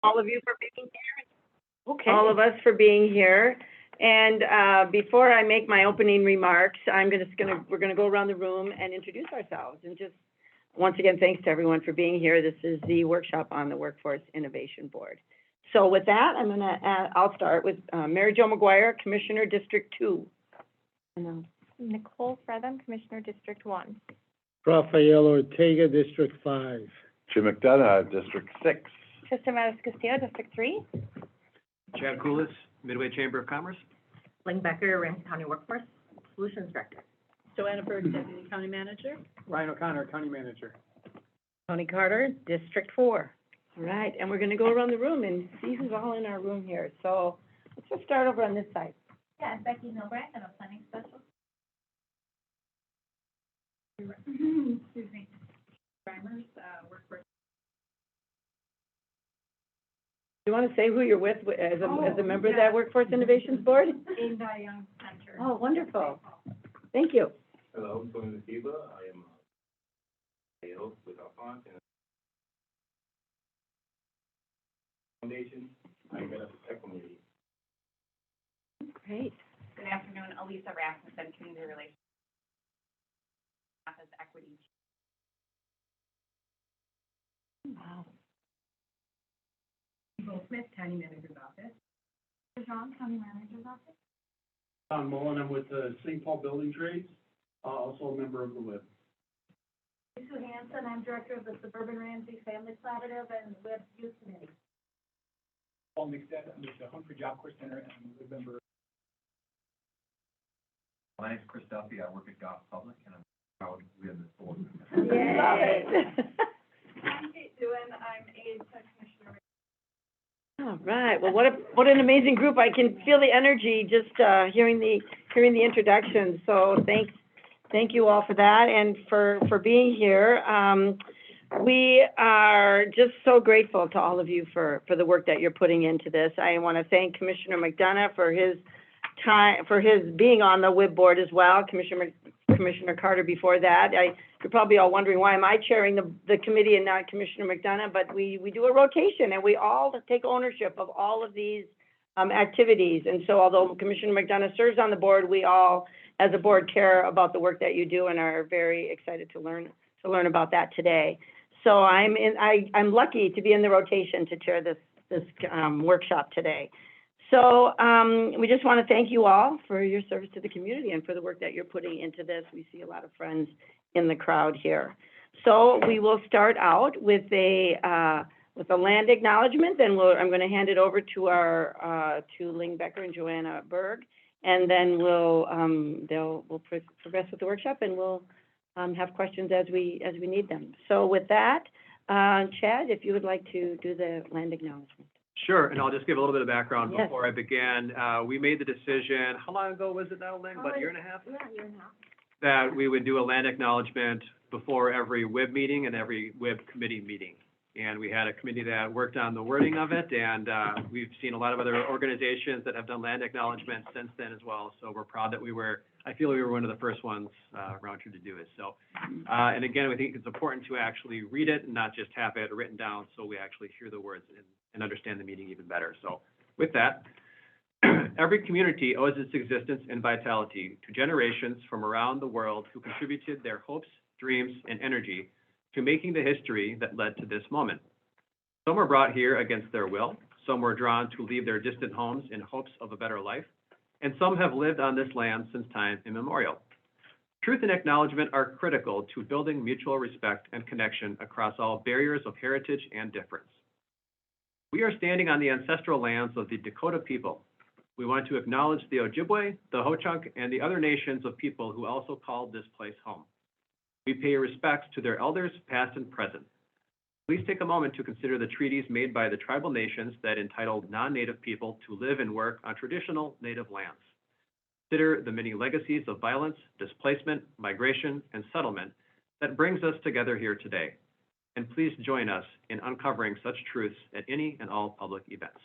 all of you for being here. Okay. All of us for being here. And before I make my opening remarks, we're gonna go around the room and introduce ourselves. And just, once again, thanks to everyone for being here. This is the workshop on the Workforce Innovation Board. So with that, I'll start with Mary Jo McGuire, Commissioner, District 2. Nicole Fretham, Commissioner, District 1. Rafael Ortega, District 5. Jim McDonough, District 6. Krista Mattis Castillo, District 3. Chad Coolis, Midway Chamber of Commerce. Ling Becker, Ramsey County Workforce Solutions Director. Joanna Berg, Deputy County Manager. Ryan O'Connor, County Manager. Tony Carter, District 4. All right, and we're gonna go around the room and see who's all in our room here. So let's just start over on this side. Yeah, I'm Becky Milbright, I'm a planning specialist. Excuse me. Primers, workforce. Do you want to say who you're with as a member of that Workforce Innovations Board? In the Young Center. Oh, wonderful. Thank you. Hello, Tony Nasiba. I am sales with Alphonse and Foundation. I head up the tech community. Great. Good afternoon, Elisa Rasmussen, Community Relations. Office Equity. Wow. Bo Smith, County Manager's Office. John, County Manager's Office. Tom Mullen, I'm with the St. Paul Building Trades, also a member of the WIB. Sue Hanson, I'm Director of the Suburban Ramsey Family Collaborative and WIB Youth Committee. Paul McStead, I'm with the Humphrey Job Corps Center and I'm a WIB member. My name is Chris Duffy. I work at Goff Public and I'm proud to be in this board. Yay. I'm Kate Doohan, I'm a Commissioner. All right. Well, what an amazing group. I can feel the energy just hearing the introduction. So thank you all for that and for being here. We are just so grateful to all of you for the work that you're putting into this. I want to thank Commissioner McDonough for his being on the WIB board as well. Commissioner Carter before that. You're probably all wondering, why am I chairing the committee and not Commissioner McDonough? But we do a rotation and we all take ownership of all of these activities. And so although Commissioner McDonough serves on the board, we all as a board care about the work that you do and are very excited to learn about that today. So I'm lucky to be in the rotation to chair this workshop today. So we just want to thank you all for your service to the community and for the work that you're putting into this. We see a lot of friends in the crowd here. So we will start out with a land acknowledgement. Then I'm going to hand it over to to Ling Becker and Joanna Berg, and then we'll progress with the workshop and we'll have questions as we need them. So with that, Chad, if you would like to do the land acknowledgement. Sure, and I'll just give a little bit of background Yes. before I begin. We made the decision, how long ago was it now, Lynn? About a year and a half? Yeah, year and a half. That we would do a land acknowledgement before every WIB meeting and every WIB committee meeting. And we had a committee that worked on the wording of it, and we've seen a lot of other organizations that have done land acknowledgements since then as well. So we're proud that I feel we were one of the first ones around here to do it. So, and again, we think it's important to actually read it and not just have it written down, so we actually hear the words and understand the meaning even better. So with that, every community owes its existence and vitality to generations from around the world who contributed their hopes, dreams, and energy to making the history that led to this moment. Some were brought here against their will, some were drawn to leave their distant homes in hopes of a better life, and some have lived on this land since time immemorial. Truth and acknowledgement are critical to building mutual respect and connection across all barriers of heritage and difference. We are standing on the ancestral lands of the Dakota people. We want to acknowledge the Ojibwe, the Ho-Chunk, and the other nations of people who also called this place home. We pay respects to their elders, past and present. Please take a moment to consider the treaties made by the tribal nations that entitled non-native people to live and work on traditional native lands. Consider the many legacies of violence, displacement, migration, and settlement that brings us together here today. And please join us in uncovering such truths at any and all public events.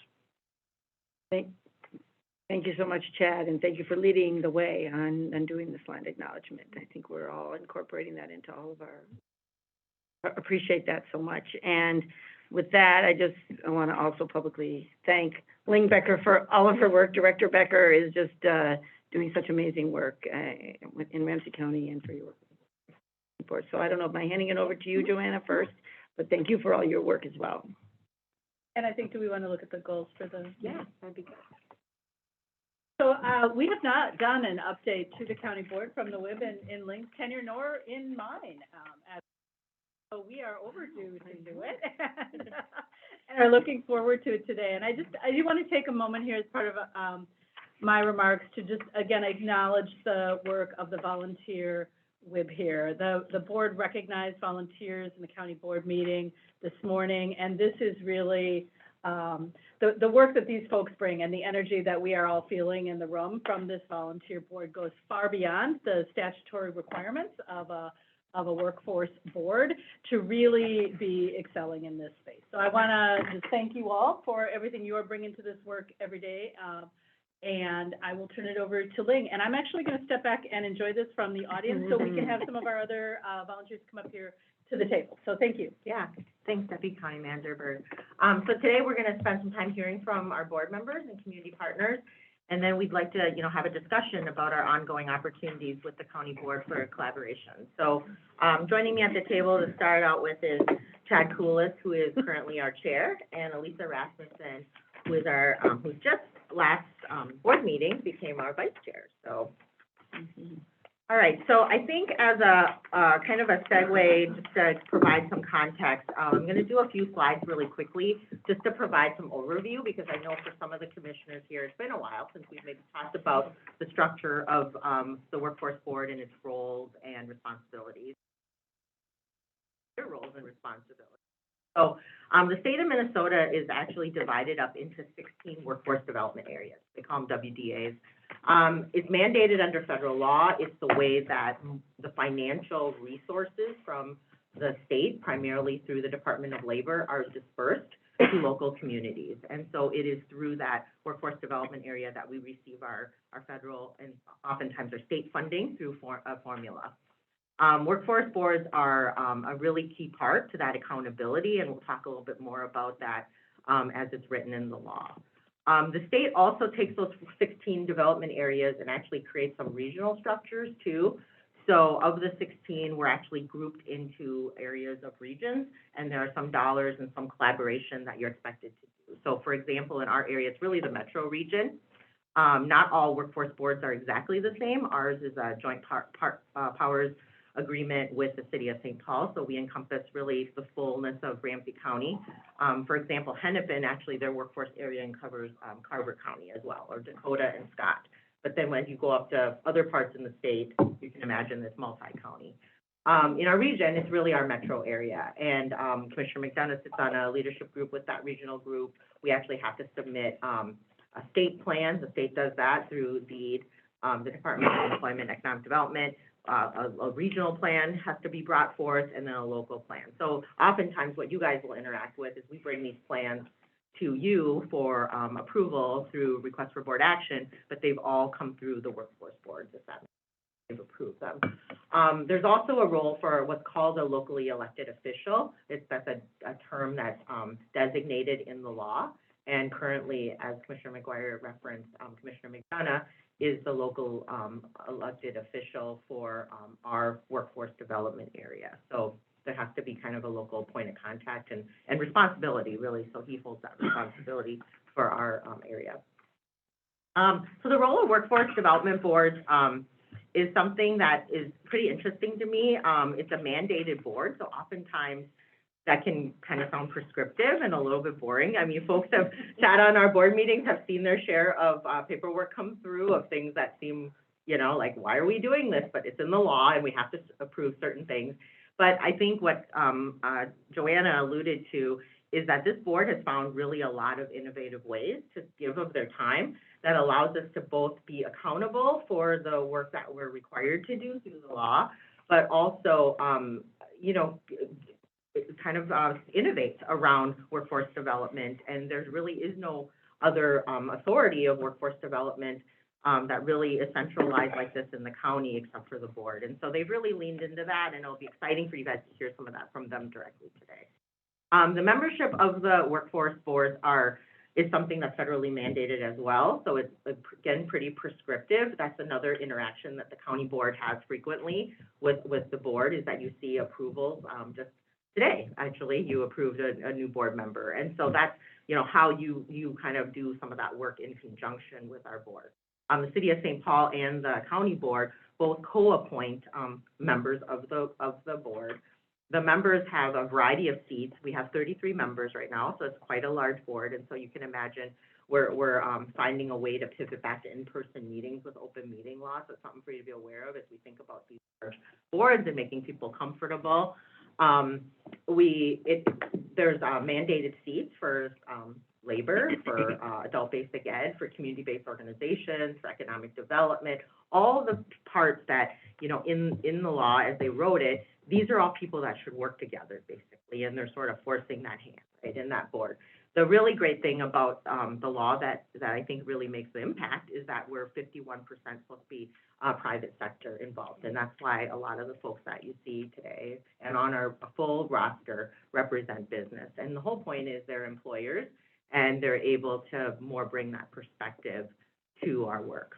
Thank you so much, Chad, and thank you for leading the way on doing this land acknowledgement. I think we're all incorporating that into all of our, appreciate that so much. And with that, I want to also publicly thank Ling Becker for all of her work. Director Becker is just, doing such amazing work, in Ramsey County and for your work. So I don't know, am I handing it over to you, Joanna, first? But thank you for all your work as well. And I think, do we want to look at the goals for the? Yeah, that'd be good. So, we have not done an update to the county board from the WIB in Link's tenure nor in mine, so we are overdue to do it. And are looking forward to it today. And I do want to take a moment here as part of, my remarks to just, again, acknowledge the work of the volunteer WIB here. The board recognized volunteers in the county board meeting this morning, and this is really, the work that these folks bring and the energy that we are all feeling in the room from this volunteer board goes far beyond the statutory requirements of a workforce board to really be excelling in this space. So I want to just thank you all for everything you are bringing to this work every day. And I will turn it over to Ling. And I'm actually going to step back and enjoy this from the audience so we can have some of our other volunteers come up here to the table. So thank you. Yeah, thanks, Deputy County Manager Bird. So today we're going to spend some time hearing from our board members and community partners, and then we'd like to, have a discussion about our ongoing opportunities with the county board for collaboration. So joining me at the table to start out with is Chad Coolis, who is currently our chair, and Elisa Rasmussen, who is our, who's just last board meeting became our vice chair. So. All right, so I think as a kind of a segue, just to provide some context, I'm going to do a few slides really quickly, just to provide some overview, because I know for some of the commissioners here, it's been a while since we've maybe talked about the structure of the Workforce Board and its roles and responsibilities. Their roles and responsibilities. So the state of Minnesota is actually divided up into 16 workforce development areas. They call them WDAs. It's mandated under federal law. It's the way that the financial resources from the state, primarily through the Department of Labor, are dispersed to local communities. And so it is through that workforce development area that we receive our federal and oftentimes our state funding through a formula. Workforce boards are a really key part to that accountability, and we'll talk a little bit more about that as it's written in the law. The state also takes those 16 development areas and actually creates some regional structures too. So of the 16, we're actually grouped into areas of regions, and there are some dollars and some collaboration that you're expected to do. So for example, in our area, it's really the metro region. Not all workforce boards are exactly the same. Ours is a joint powers agreement with the city of St. Paul, so we encompass really the fullness of Ramsey County. For example, Hennepin, actually their workforce area covers Carver County as well, or Dakota and Scott. But then when you go up to other parts in the state, you can imagine it's multi-county. In our region, it's really our metro area, and Commissioner McDonough sits on a leadership group with that regional group. We actually have to submit a state plan. The state does that through the Department of Employment and Economic Development. A regional plan has to be brought forth, and then a local plan. So oftentimes what you guys will interact with is we bring these plans to you for approval through request for board action, but they've all come through the workforce boards, if that they've approved them. There's also a role for what's called a locally elected official. That's a term that's designated in the law, and currently, as Commissioner McGuire referenced, Commissioner McDonough is the local elected official for our workforce development area. So there has to be kind of a local point of contact and responsibility, really, so he holds that responsibility for our area. So the role of workforce development boards is something that is pretty interesting to me. It's a mandated board, so oftentimes that can kind of sound prescriptive and a little bit boring. I mean, folks have sat on our board meetings, have seen their share of paperwork come through of things that seem, like, why are we doing this? But it's in the law and we have to approve certain things. But I think what Joanna alluded to is that this board has found really a lot of innovative ways to give of their time that allows us to both be accountable for the work that we're required to do through the law, but also, kind of innovate around workforce development. And there really is no other authority of workforce development that really is centralized like this in the county except for the board. And so they've really leaned into that, and it'll be exciting for you guys to hear some of that from them directly today. The membership of the workforce boards is something that's federally mandated as well, so it's, again, pretty prescriptive. That's another interaction that the county board has frequently with the board, is that you see approvals. Just today, actually, you approved a new board member, and so that's, you know, how you kind of do some of that work in conjunction with our board. The city of St. Paul and the county board both co-appoint members of the board. The members have a variety of seats. We have 33 members right now, so it's quite a large board, and so you can imagine we're finding a way to pivot back to in-person meetings with open meeting law. So it's something for you to be aware of as we think about these large boards and making people comfortable. There's mandated seats for labor, for adult basic ed, for community-based organizations, for economic development, all the parts that, you know, in the law as they wrote it, these are all people that should work together, basically, and they're sort of forcing that hand, right, in that board. The really great thing about the law that I think really makes the impact is that we're 51% supposed to be private sector involved, and that's why a lot of the folks that you see today and on our full roster represent business. And the whole point is they're employers, and they're able to more bring that perspective to our work.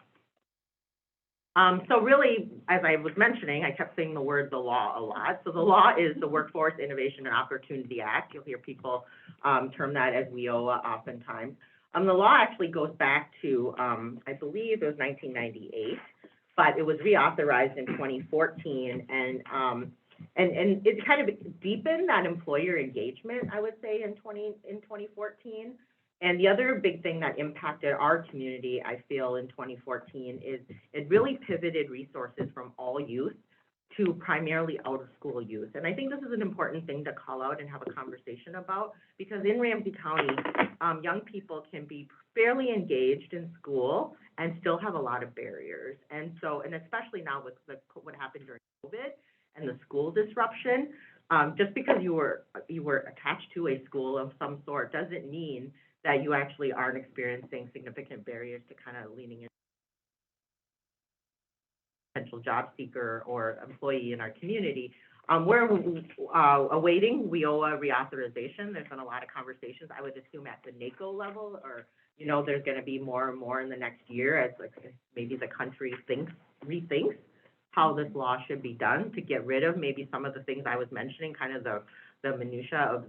So really, as I was mentioning, I kept saying the word the law a lot. So the law is the Workforce Innovation and Opportunity Act. You'll hear people term that as WIOA oftentimes. The law actually goes back to, I believe it was 1998, but it was reauthorized in 2014, and it kind of deepened that employer engagement, I would say, in 2014. And the other big thing that impacted our community, I feel, in 2014 is it really pivoted resources from all youth to primarily out-of-school youth. And I think this is an important thing to call out and have a conversation about, because in Ramsey County, young people can be fairly engaged in school and still have a lot of barriers. And so, and especially now with what happened during COVID and the school disruption, just because you were attached to a school of some sort doesn't mean that you actually aren't experiencing significant barriers to kind of leaning in potential job seeker or employee in our community. We're awaiting WIOA reauthorization. There's been a lot of conversations, I would assume, at the NACO level, or, you know, there's going to be more and more in the next year as maybe the country rethinks how this law should be done to get rid of maybe some of the things I was mentioning, kind of the minutia of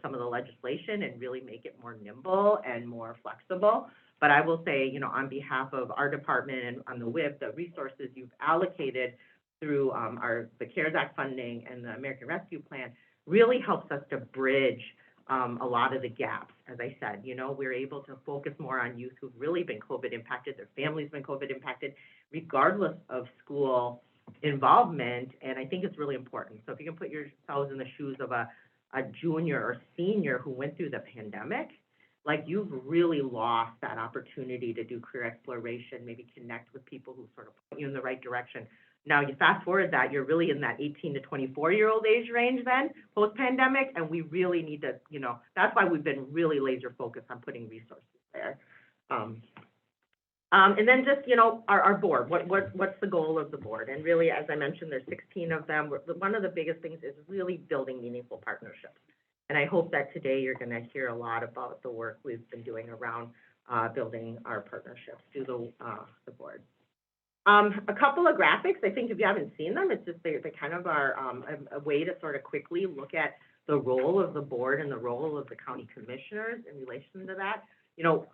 some of the legislation, and really make it more nimble and more flexible. But I will say, you know, on behalf of our department and on the WIB, the resources you've allocated through the CARES Act funding and the American Rescue Plan really helps us to bridge a lot of the gaps. As I said, you know, we're able to focus more on youth who've really been COVID impacted, their families been COVID impacted, regardless of school involvement, and I think it's really important. So if you can put yourselves in the shoes of a junior or senior who went through the pandemic, like, you've really lost that opportunity to do career exploration, maybe connect with people who sort of point you in the right direction. Now, you fast forward that, you're really in that 18 to 24-year-old age range then, post-pandemic, and we really need to, you know, that's why we've been really laser focused on putting resources there. And then just, you know, our board, what's the goal of the board? And really, as I mentioned, there's 16 of them. One of the biggest things is really building meaningful partnerships. And I hope that today you're going to hear a lot about the work we've been doing around building our partnerships through the board. A couple of graphics, I think if you haven't seen them, it's just they kind of are a way to sort of quickly look at the role of the board and the role of the county commissioners in relation to that. You know,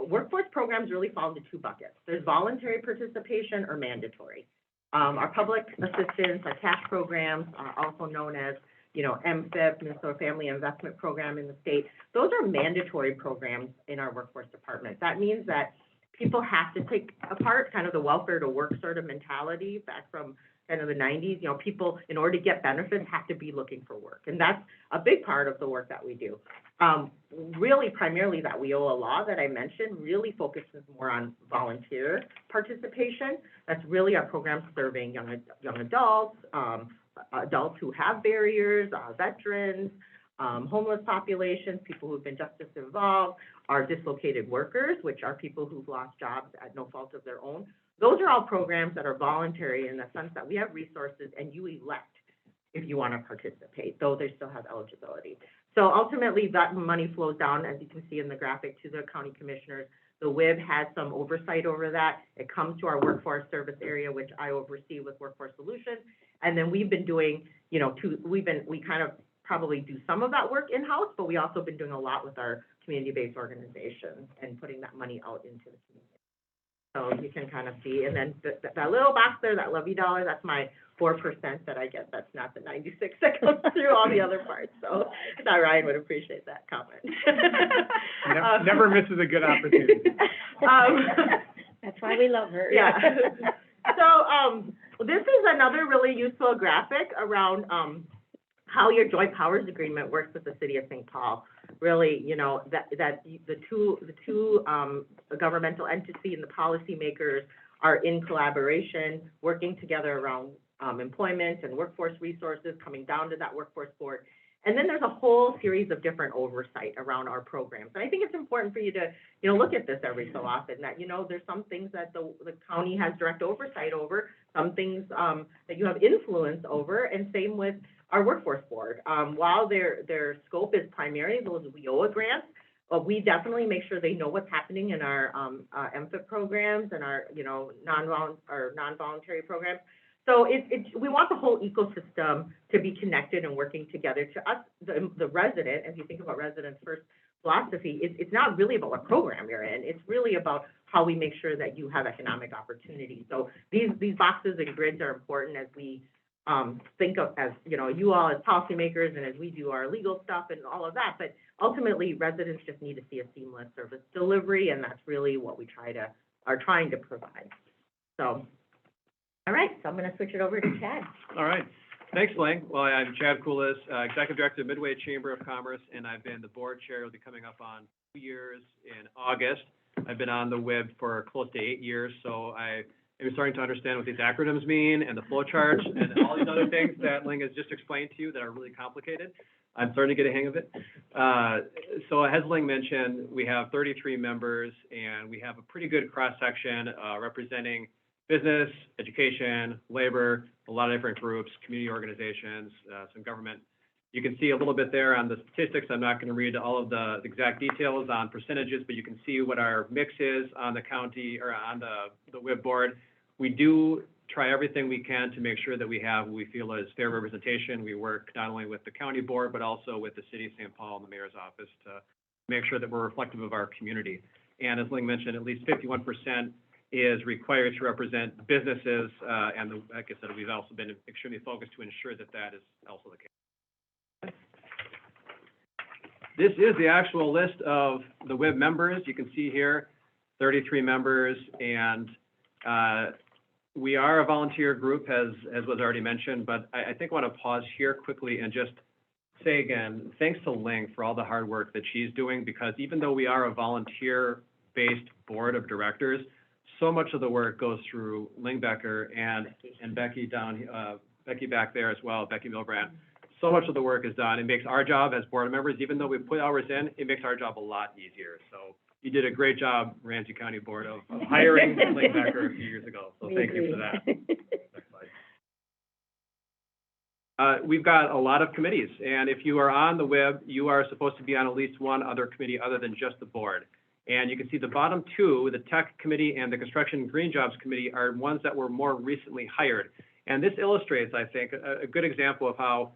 workforce programs really fall into two buckets. There's voluntary participation or mandatory. Our public assistance, our cash programs, also known as, you know, MFIP, Minnesota Family Investment Program in the state, those are mandatory programs in our workforce department. That means that people have to take apart kind of the welfare to work sort of mentality back from kind of the 90s. You know, people, in order to get benefits, have to be looking for work. And that's a big part of the work that we do. Really, primarily that WIOA law that I mentioned really focuses more on volunteer participation. That's really our program serving young adults, adults who have barriers, veterans, homeless populations, people who've been justice involved, our dislocated workers, which are people who've lost jobs at no fault of their own. Those are all programs that are voluntary in the sense that we have resources and you elect if you want to participate, though they still have eligibility. So ultimately, that money flows down, as you can see in the graphic, to the county commissioners. The WIB has some oversight over that. It comes to our workforce service area, which I oversee with Workforce Solutions. And then we've been doing, you know, we kind of probably do some of that work in-house, but we also been doing a lot with our community-based organizations and putting that money out into the community. So you can kind of see, and then that little box there, that lovey dollar, that's my 4% that I get. That's not the 96 that comes through all the other parts. So I thought Ryan would appreciate that comment. Never misses a good opportunity. That's why we love her. Yeah. So, this is another really useful graphic around, how your joint powers agreement works with the city of St. Paul. Really, you know, that the two governmental entity and the policymakers are in collaboration, working together around, employment and workforce resources, coming down to that workforce board. And then there's a whole series of different oversight around our programs. And I think it's important for you to, you know, look at this every so often, that, you know, there's some things that the county has direct oversight over, some things, that you have influence over, and same with our workforce board. While their scope is primarily those WIOA grants, we definitely make sure they know what's happening in our, MFIP programs and our, you know, non-voluntary programs. So we want the whole ecosystem to be connected and working together. To us, the resident, as you think about residents' first philosophy, it's not really about what program you're in. It's really about how we make sure that you have economic opportunity. So these boxes and grids are important as we think of, as, you know, you all as policymakers and as we do our legal stuff and all of that. But ultimately, residents just need to see a seamless service delivery, and that's really what we are trying to provide. So. All right, so I'm going to switch it over to Chad. All right. Thanks, Lang. Well, I'm Chad Koulis, Executive Director of Midway Chamber of Commerce, and I've been the board chair. It'll be coming up on 2 years in August. I've been on the WIB for close to 8 years, so I am starting to understand what these acronyms mean and the flow charts and all these other things that Lang has just explained to you that are really complicated. I'm starting to get a hang of it. So as Lang mentioned, we have 33 members, and we have a pretty good cross-section representing business, education, labor, a lot of different groups, community organizations, some government. You can see a little bit there on the statistics. I'm not going to read all of the exact details on percentages, but you can see what our mix is on the county or on the WIB board. We do try everything we can to make sure that we have what we feel is fair representation. We work not only with the county board, but also with the city of St. Paul and the mayor's office to make sure that we're reflective of our community. And as Ling mentioned, at least 51% is required to represent businesses, and like I said, we've also been extremely focused to ensure that that is also the case. This is the actual list of the WIB members. You can see here, 33 members, and we are a volunteer group, as was already mentioned, but I think I want to pause here quickly and just say again, thanks to Ling for all the hard work that she's doing, because even though we are a volunteer-based board of directors, so much of the work goes through Ling Becker and Becky Becky back there as well, Becky Milbrand. So much of the work is done. It makes our job as board members, even though we put hours in, it makes our job a lot easier. So you did a great job, Ramsey County Board, of hiring Ling Becker a few years ago. So thank you for that. Next slide. We've got a lot of committees, and if you are on the WIB, you are supposed to be on at least one other committee other than just the board. And you can see the bottom two, the Tech Committee and the Construction and Green Jobs Committee, are ones that were more recently hired. And this illustrates, I think, a good example of how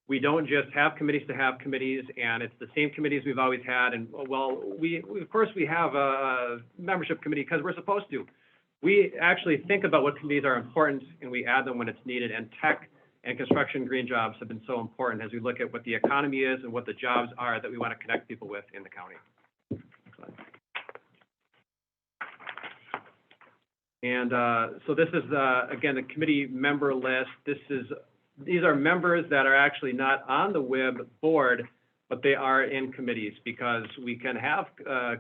we don't just have committees to have committees, and it's the same committees we've always had. And, well, we of course, we have a membership committee because we're supposed to. We actually think about what committees are important, and we add them when it's needed. And tech and construction green jobs have been so important as we look at what the economy is and what the jobs are that we want to connect people with in the county. And so this is, again, the committee member list. These are members that are actually not on the WIB board, but they are in committees, because we can have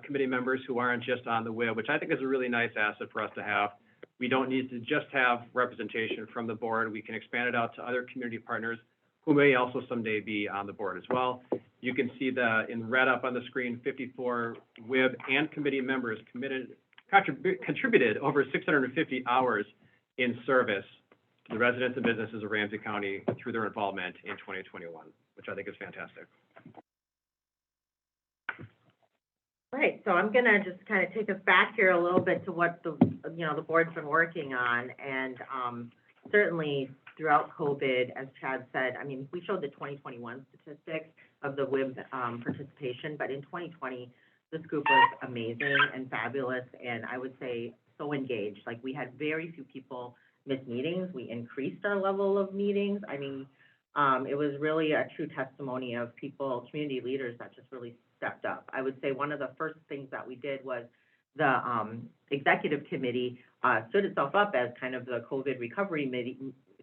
committee members who aren't just on the WIB, which I think is a really nice asset for us to have. We don't need to just have representation from the board. We can expand it out to other community partners who may also someday be on the board as well. You can see in red up on the screen, 54 WIB and committee members contributed over 650 hours in service to the residents and businesses of Ramsey County through their involvement in 2021, which I think is fantastic. Right, so I'm gonna just kind of take us back here a little bit to what the, the board's been working on, and, certainly throughout COVID, as Chad said, I mean, we showed the 2021 statistics of the WIB, participation, but in 2020, this group was amazing and fabulous, and I would say so engaged. Like, we had very few people miss meetings, we increased our level of meetings, I mean, it was really a true testimony of people, community leaders that just really stepped up. I would say one of the first things that we did was the executive committee stood itself up as kind of the COVID recovery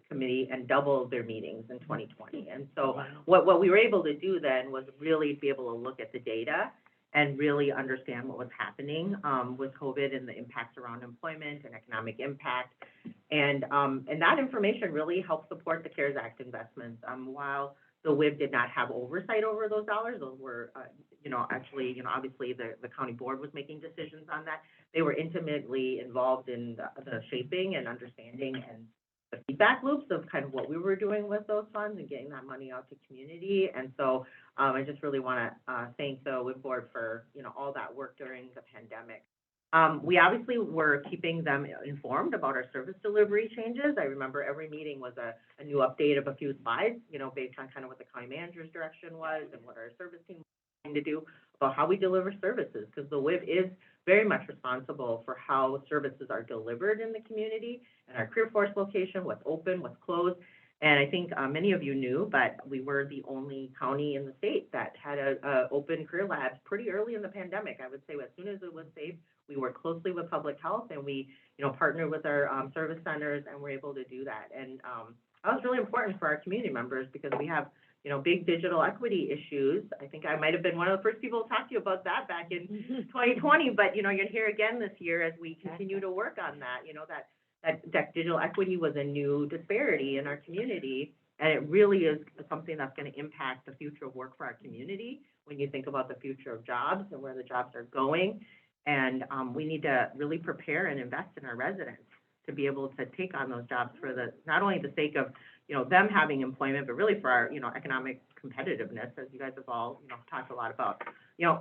committee and doubled their meetings in 2020. And so what we were able to do then was really be able to look at the data and really understand what was happening with COVID and the impacts around employment and economic impact. And that information really helped support the CARES Act investments. While the WIB did not have oversight over those dollars, those were, actually, obviously the county board was making decisions on that. They were intimately involved in the shaping and understanding and the feedback loops of kind of what we were doing with those funds and getting that money out to community. And so I just really want to thank the WIB board for, all that work during the pandemic. We obviously were keeping them informed about our service delivery changes. I remember every meeting was a new update of a few slides, based on kind of what the county manager's direction was and what our service team was trying to do about how we deliver services, because the WIB is very much responsible for how services are delivered in the community and our career force location, what's open, what's closed. And I think many of you knew, but we were the only county in the state that had a open career labs pretty early in the pandemic. I would say as soon as it was safe, we worked closely with public health and we, partnered with our service centers and were able to do that. And that was really important for our community members because we have, big digital equity issues. I think I might have been one of the first people to talk to you about that back in 2020, but, you're here again this year as we continue to work on that, that digital equity was a new disparity in our community, and it really is something that's going to impact the future of work for our community when you think about the future of jobs and where the jobs are going. And we need to really prepare and invest in our residents to be able to take on those jobs for not only the sake of, them having employment, but really for our, economic competitiveness, as you guys have all, talked a lot about.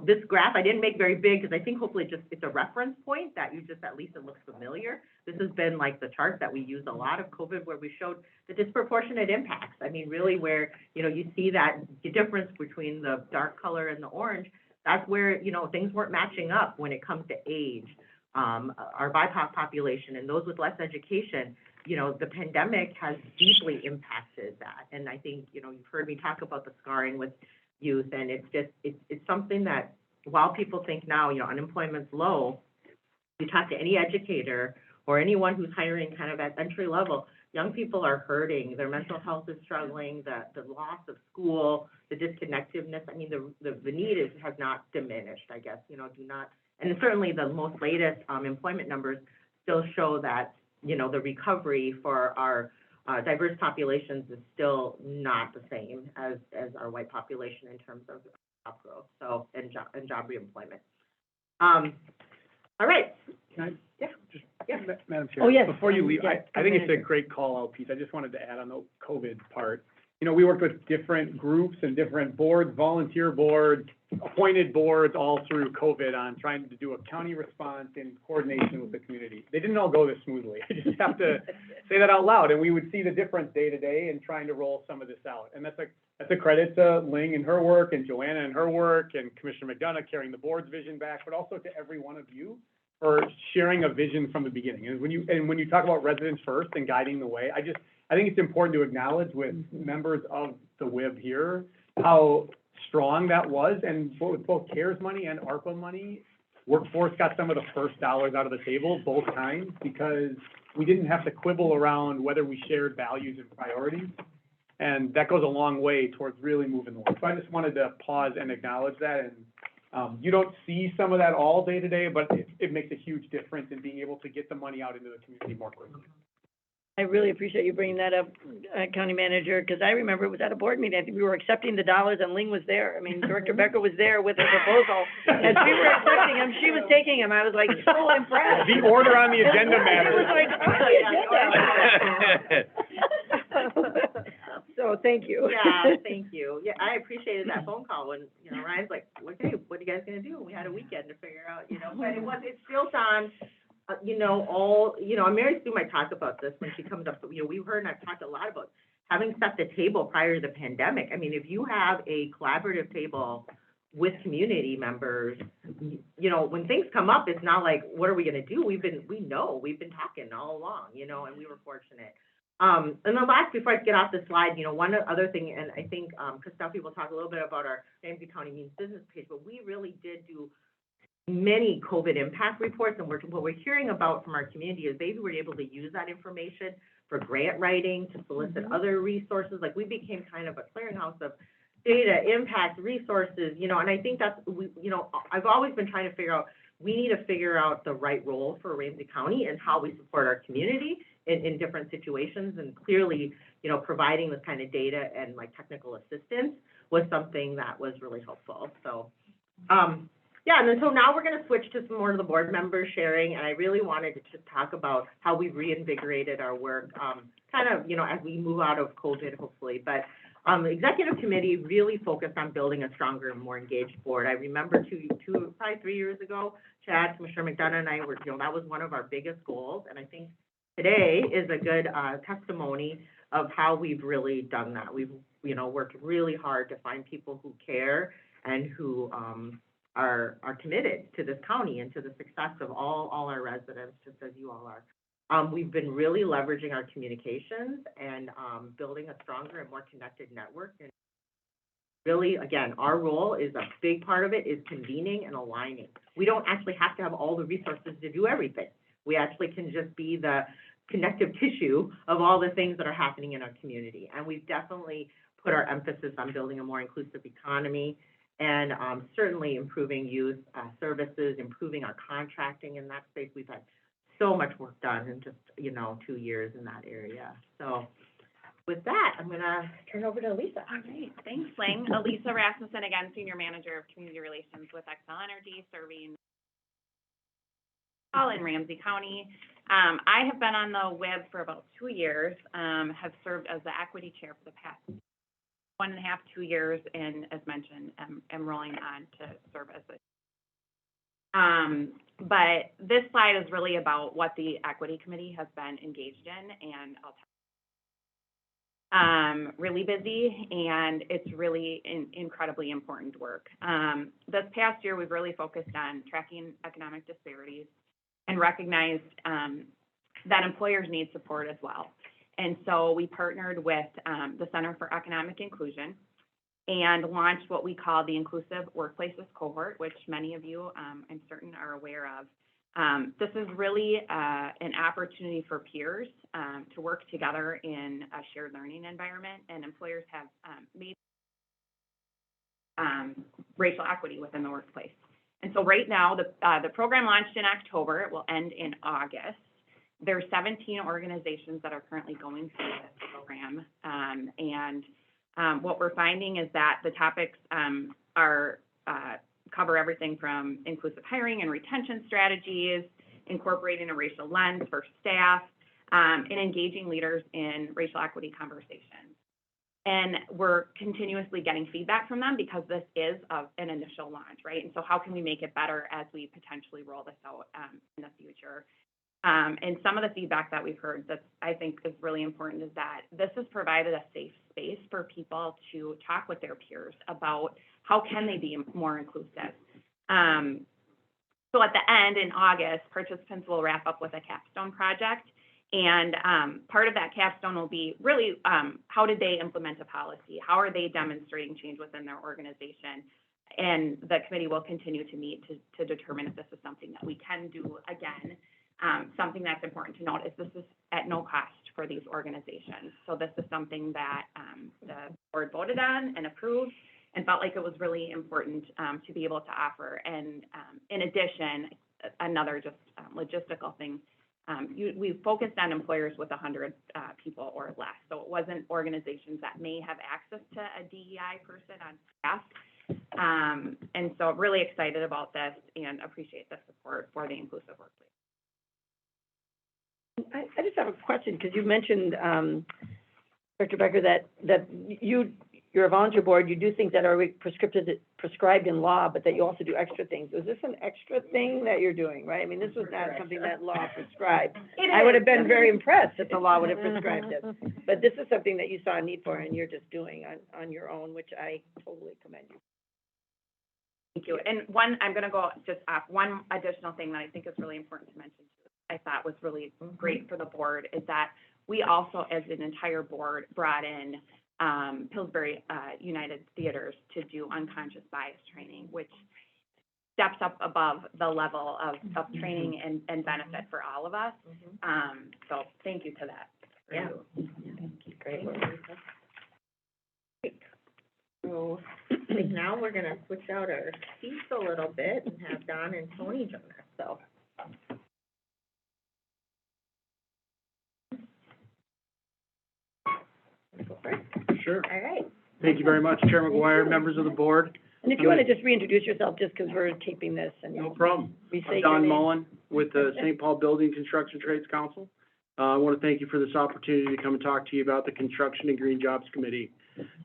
This graph I didn't make very big because I think hopefully it's a reference point that you just, at least it looks familiar. This has been like the chart that we used a lot of COVID where we showed the disproportionate impacts. I mean, really where, you see that the difference between the dark color and the orange, that's where, things weren't matching up when it comes to age, our BIPOC population and those with less education. The pandemic has deeply impacted that. And I think, you've heard me talk about the scarring with youth, and it's just, it's something that while people think now, unemployment's low, you talk to any educator or anyone who's hiring kind of at entry level, young people are hurting, their mental health is struggling, the loss of school, the disconnectedness. I mean, the need has not diminished, I guess, and certainly the most latest employment numbers still show that, the recovery for our diverse populations is still not the same as our white population in terms of job growth, so, and job reemployment. All right. Can I? Yeah. Just, Yeah. Madam Chair. Oh, yes. Before you leave, Yes, I think it's a Manager. great call out piece. I just wanted to add on the COVID part. We worked with different groups and different boards, volunteer boards, appointed boards, all through COVID on trying to do a county response in coordination with the community. They didn't all go this smoothly. I just have to say that out loud. And we would see the difference day to day in trying to roll some of this out. And that's a credit to Ling and her work and Joanna and her work and Commissioner McDonough carrying the board's vision back, but also to every one of you for sharing a vision from the beginning. And when you talk about residents first and guiding the way, I think it's important to acknowledge with members of the WIB here how strong that was, and with both CARES money and ARPA money, workforce got some of the first dollars out of the table both times because we didn't have to quibble around whether we shared values and priorities, and that goes a long way towards really moving the work. So I just wanted to pause and acknowledge that, and you don't see some of that all day to day, but it makes a huge difference in being able to get the money out into the community more quickly. I really appreciate you bringing that up, County Manager, because I remember it was at a board meeting. I think we were accepting the dollars and Ling was there. I mean, Director Becker was there with her proposal. As we were accepting them, she was taking them. I was like so impressed. The order on the agenda It matters. was like, on the agenda. So so thank you. Yeah, thank you. Yeah, I appreciated that phone call when, you know, Ryan's like, okay, what are you guys gonna do? We had a weekend to figure out, you know, but it's built on, you know, and Mary Sue might talk about this when she comes up, you know, we've heard and I've talked a lot about having set the table prior to the pandemic. I mean, if you have a collaborative table with community members, you know, when things come up, it's not like, what are we gonna do? We've been talking all along, you know, and we were fortunate. And the last, before I get off the slide, you know, one other thing, and I think, Christophe will talk a little bit about our Ramsey County Means Business page, but we really did do many COVID impact reports, and what we're hearing about from our community is they were able to use that information for grant writing, to solicit other resources. Like, we became kind of a clearinghouse of data, impact, resources, you know, and I think that's, you know, I've always been trying to figure out, we need to figure out the right role for Ramsey County and how we support our community in different situations, and clearly, you know, providing this kind of data and like technical assistance was something that was really helpful. So, yeah, and then so now we're gonna switch to some more of the board members sharing, and I really wanted to just talk about how we've reinvigorated our work, kind of, you know, as we move out of COVID, hopefully. But the executive committee really focused on building a stronger and more engaged board. I remember probably 3 years ago, Chad, Commissioner McDonough and I were, you know, that was one of our biggest goals, and I think today is a good testimony of how we've really done that. We've, you know, worked really hard to find people who care and who are committed to this county and to the success of all our residents, just as you all are. We've been really leveraging our communications and building a stronger and more connected network. And really, again, our role is, a big part of it is convening and aligning. We don't actually have to have all the resources to do everything. We actually can just be the connective tissue of all the things that are happening in our community. And we've definitely put our emphasis on building a more inclusive economy, and certainly improving youth services, improving our contracting in that space. We've had so much work done in just, you know, 2 years in that area. So with that, I'm gonna turn over to Elisa. All right, thanks, Ling. Elisa Rasmussen, again, Senior Manager of Community Relations with Xcel Energy, serving all in Ramsey County. I have been on the WIB for about 2 years, have served as the equity chair for the past 1.5, 2 years, and as mentioned, am rolling on to serve as the but this slide is really about what the equity committee has been engaged in, and I'll tell really busy, and it's really incredibly important work. This past year, we've really focused on tracking economic disparities and recognized that employers need support as well. And so we partnered with the Center for Economic Inclusion and launched what we call the Inclusive Workplaces Cohort, which many of you, I'm certain, are aware of. This is really an opportunity for peers to work together in a shared learning environment, and employers have made racial equity within the workplace. And so right now, the program launched in October. It will end in August. There are 17 organizations that are currently going through this program, and what we're finding is that the topics cover everything from inclusive hiring and retention strategies, incorporating a racial lens for staff, and engaging leaders in racial equity conversations. And we're continuously getting feedback from them because this is an initial launch, right? And so how can we make it better as we potentially roll this out in the future? And some of the feedback that we've heard that I think is really important is that this has provided a safe space for people to talk with their peers about how can they be more inclusive. So at the end, in August, participants will wrap up with a capstone project. And part of that capstone will be really how did they implement a policy? How are they demonstrating change within their organization? And the committee will continue to meet to determine if this is something that we can do again. Something that's important to note is this is at no cost for these organizations. So this is something that the board voted on and approved and felt like it was really important to be able to offer. And in addition, another just logistical thing, we focused on employers with 100 people or less. So it wasn't organizations that may have access to a DEI person on staff. And so really excited about this and appreciate the support for the inclusive workplace. I just have a question, because you mentioned Director Becker, that you're a volunteer board, you do things that are prescribed in law, but that you also do extra things. Is this an extra thing that you're doing, right? I mean, this was not something that law prescribed. I would have been very impressed if the law would have prescribed it. But this is something that you saw a need for and you're just doing on your own, which I totally commend you. Thank you. And I'm gonna go just off, one additional thing that I think is really important to mention, I thought was really great for the board, is that we also, as an entire board, brought in Pillsbury United Theaters to do unconscious bias training, which steps up above the level of training and benefit for all of us. So thank you to that. Yeah. Great work. So I think now we're gonna switch out our seats a little bit and have Don and Tony join us, so. Go for it. Sure. All right. Thank you very much, Chair McGuire, members of the board. And if you want to just reintroduce yourself, just because we're taping this and. No problem. Restate I'm your Don name. Mullen with the St. Paul Building Construction Trades Council. I want to thank you for this opportunity to come and talk to you about the Construction and Green Jobs Committee.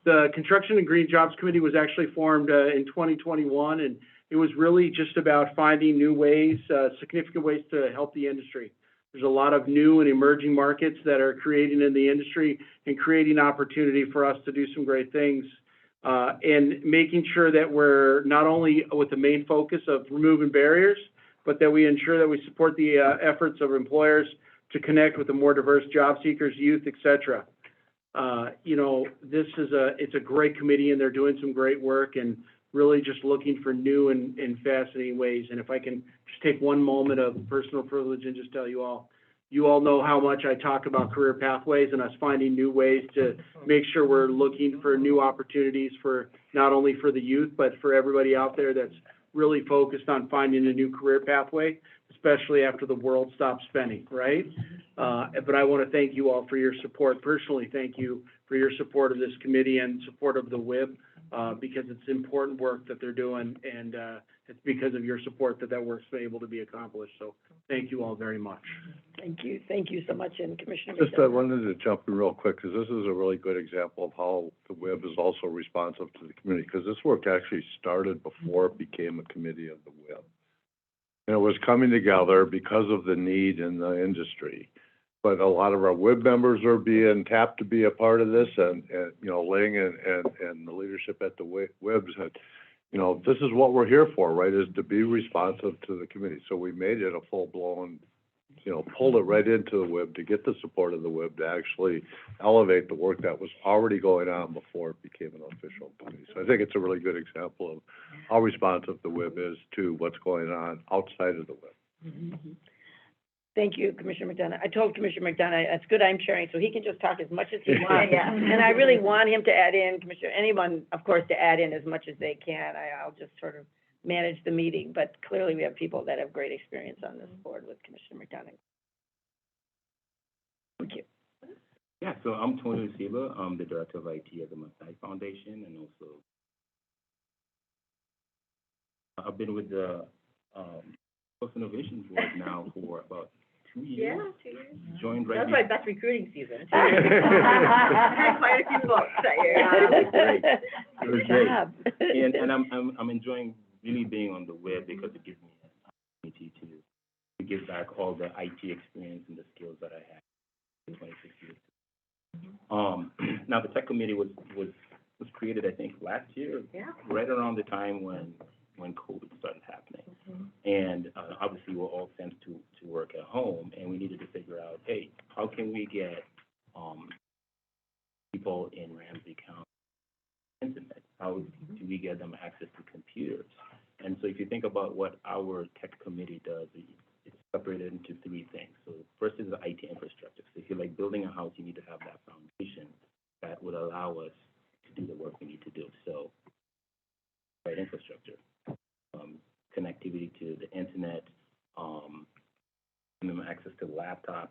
The Construction and Green Jobs Committee was actually formed in 2021, and it was really just about finding new ways, significant ways to help the industry. There's a lot of new and emerging markets that are creating in the industry and creating opportunity for us to do some great things. And making sure that we're not only with the main focus of removing barriers, but that we ensure that we support the efforts of employers to connect with the more diverse job seekers, youth, et cetera. You know, it's a great committee and they're doing some great work and really just looking for new and fascinating ways. And if I can just take one moment of personal privilege and just tell you all know how much I talk about career pathways and us finding new ways to make sure we're looking for new opportunities for not only for the youth, but for everybody out there that's really focused on finding a new career pathway, especially after the world stops spending, right? But I want to thank you all for your support. Personally, thank you for your support of this committee and support of the WIB, because it's important work that they're doing, and it's because of your support that work's been able to be accomplished. So thank you all very much. Thank you so much, and Commissioner. Just, I McDonough. wanted to jump in real quick, because this is a really good example of how the WIB is also responsive to the community, because this work actually started before it became a committee of the WIB. And it was coming together because of the need in the industry. But a lot of our WIB members are being tapped to be a part of this, and you know, Ling and the leadership at the WIB said, you know, this is what we're here for, right, is to be responsive to the committee. So we made it a full-blown, you know, pulled it right into the WIB to get the support of the WIB to actually elevate the work that was already going on before it became an official committee. So I think it's a really good example of how responsive the WIB is to what's going on outside of the WIB. Thank you, Commissioner McDonough. I told Commissioner McDonough, it's good I'm sharing, so he can just talk as much as he wants. Yeah. And I really want him to add in, anyone, of course, to add in as much as they can. I'll just sort of manage the meeting, but clearly we have people that have great experience on this board with Commissioner McDonough. Thank you. Yeah, so I'm Tony Usiba. I'm the Director of IT at the Masai Foundation, and also I've been with the Post Innovations Board now for about 2 years. Yeah, 2 years. Joined right That was my best recruiting season. I had quite a few books that year. It was great. And I'm enjoying really being on the web because it gives me an opportunity to give back all the IT experience and the skills that I had in 26 years. Now the tech committee was created, I think, last year, right around the time when COVID started happening. And obviously we're all sent to work at home, and we needed to figure out, hey, how can we get people in Ramsey County internet? How do we get them access to computers? And so if you think about what our tech committee does, it's separated into 3 things. So first is the IT infrastructure. So if you're like building a house, you need to have that foundation that would allow us to do the work we need to do. So right infrastructure, connectivity to the internet, giving them access to laptops.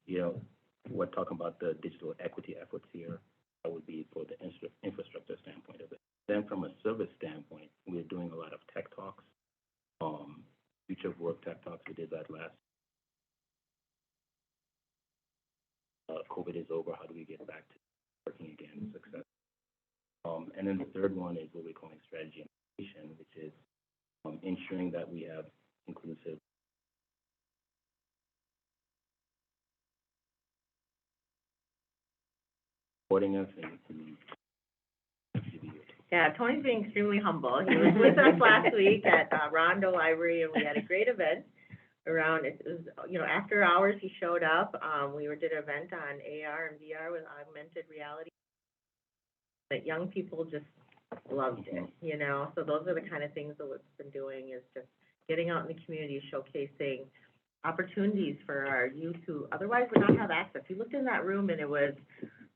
You know, we're talking about the digital equity efforts here. That would be for the infrastructure standpoint of it. Then from a service standpoint, we're doing a lot of tech talks. Future of Work tech talks, we did that last. COVID is over, how do we get back to working again successfully. And then the third one is what we're calling strategy and innovation, which is ensuring that we have inclusive supporting us and Yeah, Tony's being extremely humble. He was with us last week at Rondo Library, and we had a great event around, it was, you know, after hours, he showed up. We did an event on AR and VR with augmented reality. That young people just loved it, you know? So those are the kind of things that we've been doing, is just getting out in the community, showcasing opportunities for our youth who otherwise would not have access. We looked in that room, and it was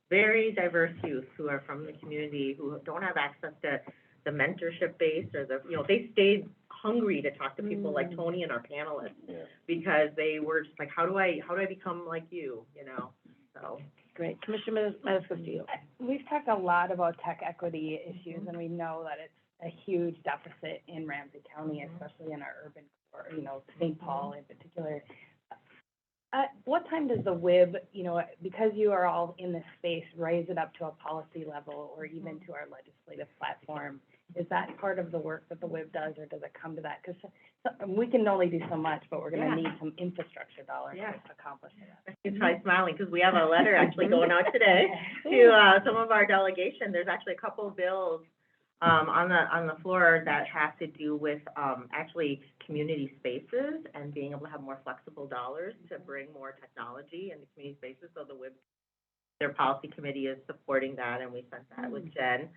very diverse youth who are from the community, who don't have access to the mentorship base or the, you know, they stayed hungry to talk to people like Tony and our panelists, because they were just like, how do I become like you know? So. Great. Commissioner Maniscalco. We've talked a lot about tech equity issues, and we know that it's a huge deficit in Ramsey County, especially in our urban core, you know, St. Paul in particular. At what time does the WIB, you know, because you are all in this space, raise it up to a policy level or even to our legislative platform? Is that part of the work that the WIB does, or does it come to that? Because we can only do so much, but we're going to need some infrastructure dollars to accomplish that. He's probably smiling, because we have a letter actually going out today to some of our delegation. There's actually a couple of bills on the floor that have to do with actually community spaces and being able to have more flexible dollars to bring more technology into community spaces. So the WIB, their policy committee is supporting that, and we sent that with Jen.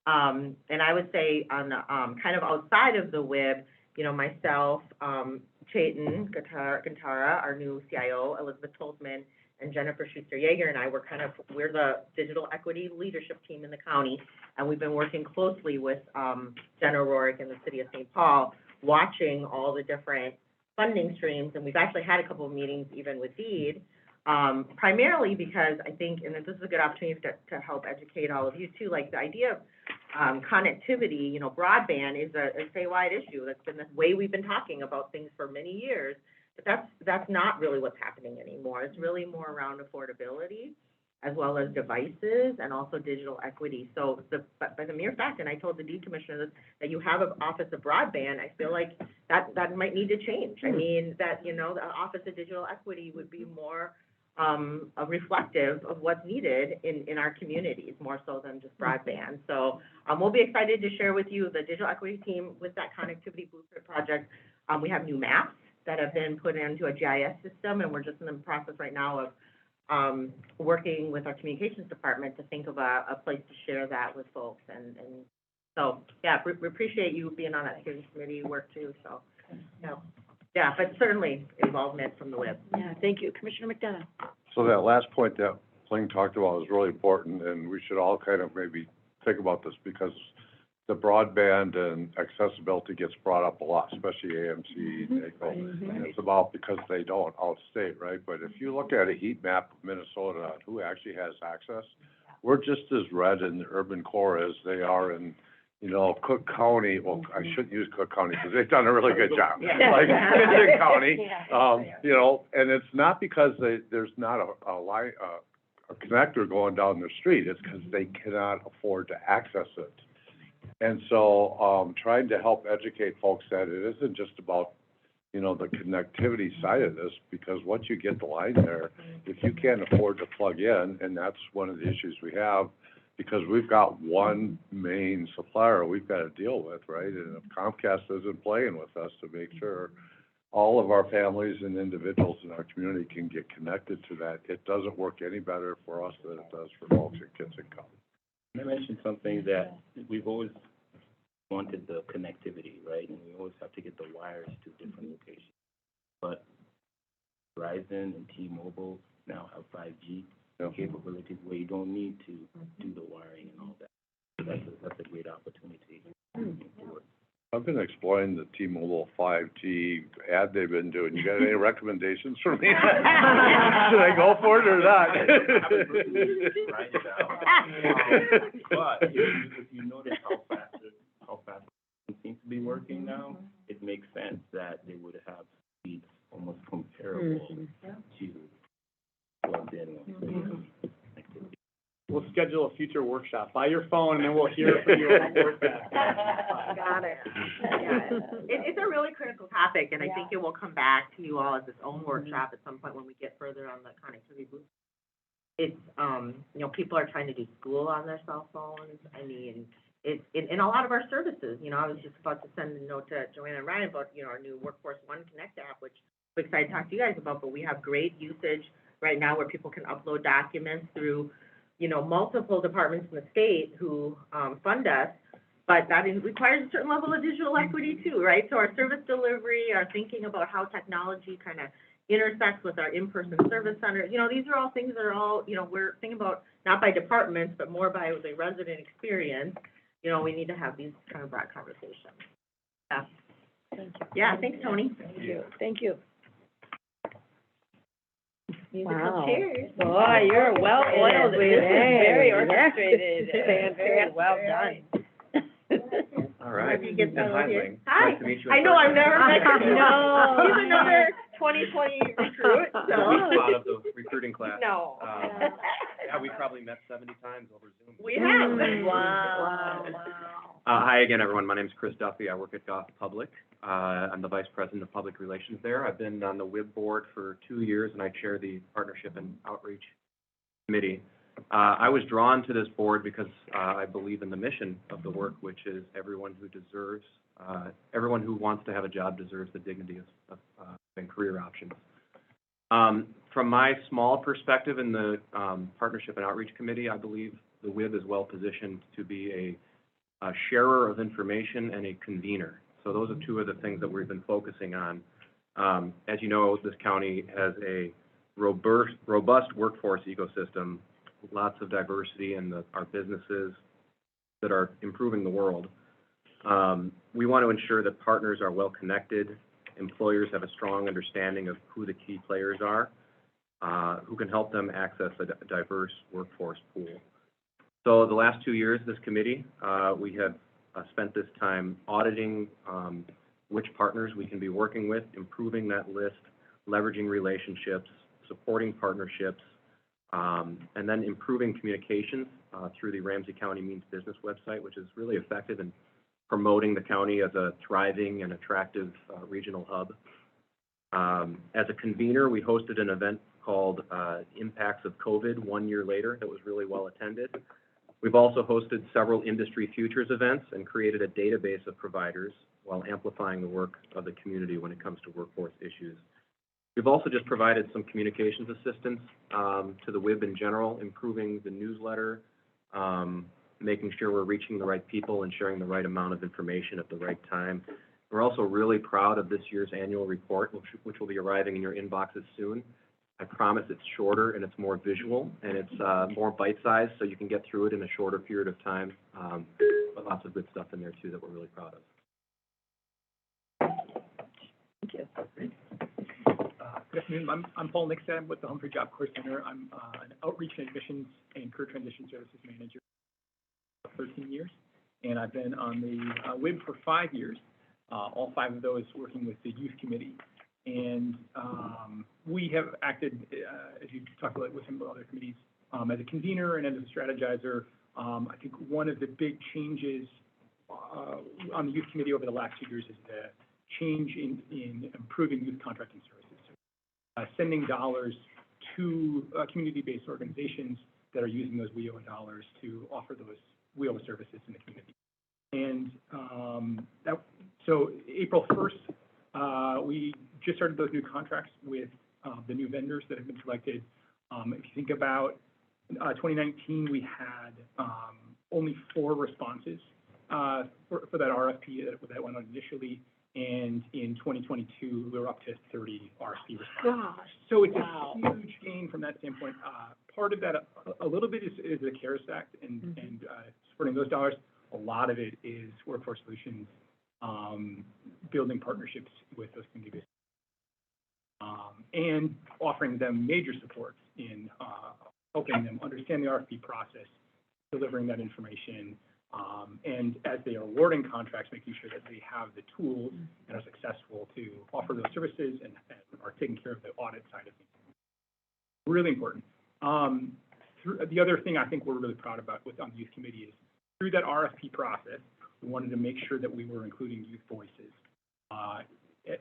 And I would say on the, kind of outside of the WIB, you know, myself, Chayton Gantara, our new CIO, Elizabeth Tolzman, and Jennifer Schuster-Yeager and I we're the digital equity leadership team in the county, and we've been working closely with Jen O'Rourke in the city of St. Paul, watching all the different funding streams, and we've actually had a couple of meetings even with DEED, primarily because I think, and this is a good opportunity to help educate all of you too, like the idea of connectivity, you know, broadband is a statewide issue. That's been the way we've been talking about things for many years, but that's not really what's happening anymore. It's really more around affordability, as well as devices and also digital equity. So by the mere fact, and I told the DEED commissioner this, that you have an Office of Broadband, I feel like that might need to change. I mean, that, you know, the Office of Digital Equity would be more reflective of what's needed in our communities, more so than just broadband. So we'll be excited to share with you the digital equity team with that connectivity blueprint project. We have new maps that have been put into a GIS system, and we're just in the process right now of working with our communications department to think of a place to share that with folks. And so, yeah, we appreciate you being on that steering committee work too, so, yeah, but certainly involvement from the WIB. Yeah, thank you. Commissioner McDonough. So that last point that Ling talked about is really important, and we should all kind of maybe think about this, because the broadband and accessibility gets brought up a lot, especially AMC, NACO, and it's about because they don't outstate, right? But if you look at a heat map of Minnesota on who actually has access, we're just as red in the urban core as they are in, you know, Cook County. Well, I shouldn't use Cook County because they've done a really good job. Like Minden County, you know, and it's not because there's not a connector going down the street. It's because they cannot afford to access it. And so, trying to help educate folks that it isn't just about, you know, the connectivity side of this, because once you get the line there, if you can't afford to plug in, and that's one of the issues we have, because we've got one main supplier we've got to deal with, right? And if Comcast isn't playing with us to make sure all of our families and individuals in our community can get connected to that, it doesn't work any better for us than it does for folks in Kitson County. I mentioned something that we've always wanted, the connectivity, right? And we always have to get the wires to different locations. But Verizon and T-Mobile now have 5G capabilities where you don't need to do the wiring and all that. So that's a great opportunity. I've been exploring the T-Mobile 5G ad they've been doing. You got any recommendations for me? Should I go for it or not? Right now. But if you notice how fast it seems to be working now, it makes sense that they would have speeds almost comparable to plugged in ones. We'll schedule schedule a future workshop by your phone, and then we'll hear from you on WordPad. Got it. Yeah, it's a really critical topic, and I think it will come back to you all as its own workshop at some point when we get further on the connectivity booth. It's, you know, people are trying to do school on their cell phones. I mean, it's, in a lot of our services, you know, I was just about to send a note to Joanna and Ryan about, you know, our new Workforce One Connect app, which I'm excited to talk to you guys about, but we have great usage right now where people can upload documents through, you know, multiple departments in the state who, fund us, but that requires a certain level of digital equity too, right? So our service delivery, our thinking about how technology kind of intersects with our in-person service centers, you know, these are all things that are all, you know, we're thinking about not by departments, but more by the resident experience. You know, we need to have these kind of broad conversations. Yeah. Thank you. Yeah, thanks, Tony. Thank you. Musical Wow. chairs. Boy, you're well-oiled. This is very orchestrated. Yes. Very well done. All right. If you get And that hi, with you. Ling. Hi. Nice to meet you. I know, I've never met you. No. He's another 2020 recruit, so. Out of the recruiting class. No. Yeah, we probably met 70 times over Zoom. We have. Wow. Hi again, everyone. My name's Chris Duffy. I work at Goff Public. I'm the Vice President of Public Relations there. I've been on the WIB board for 2 years, and I chair the Partnership and Outreach Committee. I was drawn to this board because I believe in the mission of the work, which is everyone who wants to have a job deserves the dignity of and career options. From my small perspective in the Partnership and Outreach Committee, I believe the WIB is well positioned to be a sharer of information and a convener. So those are two of the things that we've been focusing on. As you know, this county has a robust workforce ecosystem, lots of diversity in our businesses that are improving the world. We want to ensure that partners are well connected, employers have a strong understanding of who the key players are, who can help them access a diverse workforce pool. So the last 2 years, this committee, we have spent this time auditing which partners we can be working with, improving that list, leveraging relationships, supporting partnerships, and then improving communications through the Ramsey County Means Business website, which is really effective in promoting the county as a thriving and attractive regional hub. As a convener, we hosted an event called Impacts of COVID 1 year later that was really well attended. We've also hosted several industry futures events and created a database of providers while amplifying the work of the community when it comes to workforce issues. We've also just provided some communications assistance to the WIB in general, improving the newsletter, making sure we're reaching the right people and sharing the right amount of information at the right time. We're also really proud of this year's annual report, which will be arriving in your inboxes soon. I promise it's shorter and it's more visual and it's more bite-sized, so you can get through it in a shorter period of time, but lots of good stuff in there too that we're really proud of. Thank you. Good afternoon. I'm Paul Nixon. I'm with the Humphrey Job Corps Center. I'm an outreach and admissions and career transition services manager for 13 years, and I've been on the WIB for 5 years, all 5 of those working with the youth committee. And we have acted, as you talked about with some other committees, as a convener and as a strategizer. I think one of the big changes on the youth committee over the last 2 years is the change in improving youth contracting services. Sending dollars to community-based organizations that are using those WIO dollars to offer those WIO services in the community. And so April 1st, we just started those new contracts with the new vendors that have been selected. If you think about 2019, we had only 4 responses for that RFP that went on initially. And in 2022, we were up to 30 RFP responses. Gosh. So it's a huge gain from that standpoint. Part of that, a little bit is the CARES Act and supporting those dollars. A lot of it is Workforce Solutions, building partnerships with those communities, and offering them major support in helping them understand the RFP process, delivering that information, and as they are awarding contracts, making sure that they have the tools and are successful to offer those services and are taking care of the audit side of things. Really important. the other thing I think we're really proud about on the youth committee is through that RFP process, we wanted to make sure that we were including youth voices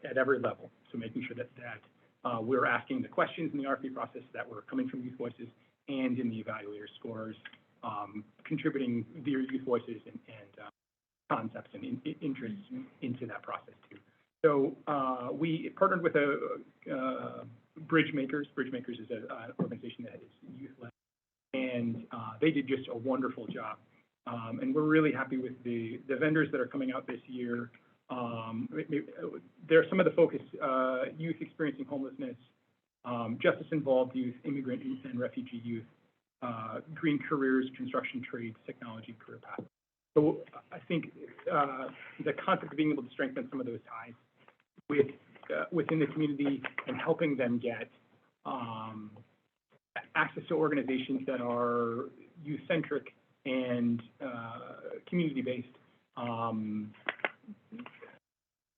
at every level. So making sure that we're asking the questions in the RFP process that were coming from youth voices and in the evaluator scores, contributing their youth voices and concepts and interests into that process too. So we partnered with Bridgemakers. Bridgemakers is an organization that is youth-led, and they did just a wonderful job. And we're really happy with the vendors that are coming out this year. There are some of the focus, youth experiencing homelessness, justice-involved youth, immigrant youth and refugee youth, green careers, construction trades, technology, career paths. So I think the concept of being able to strengthen some of those ties within the community and helping them get access to organizations that are youth-centric and community-based.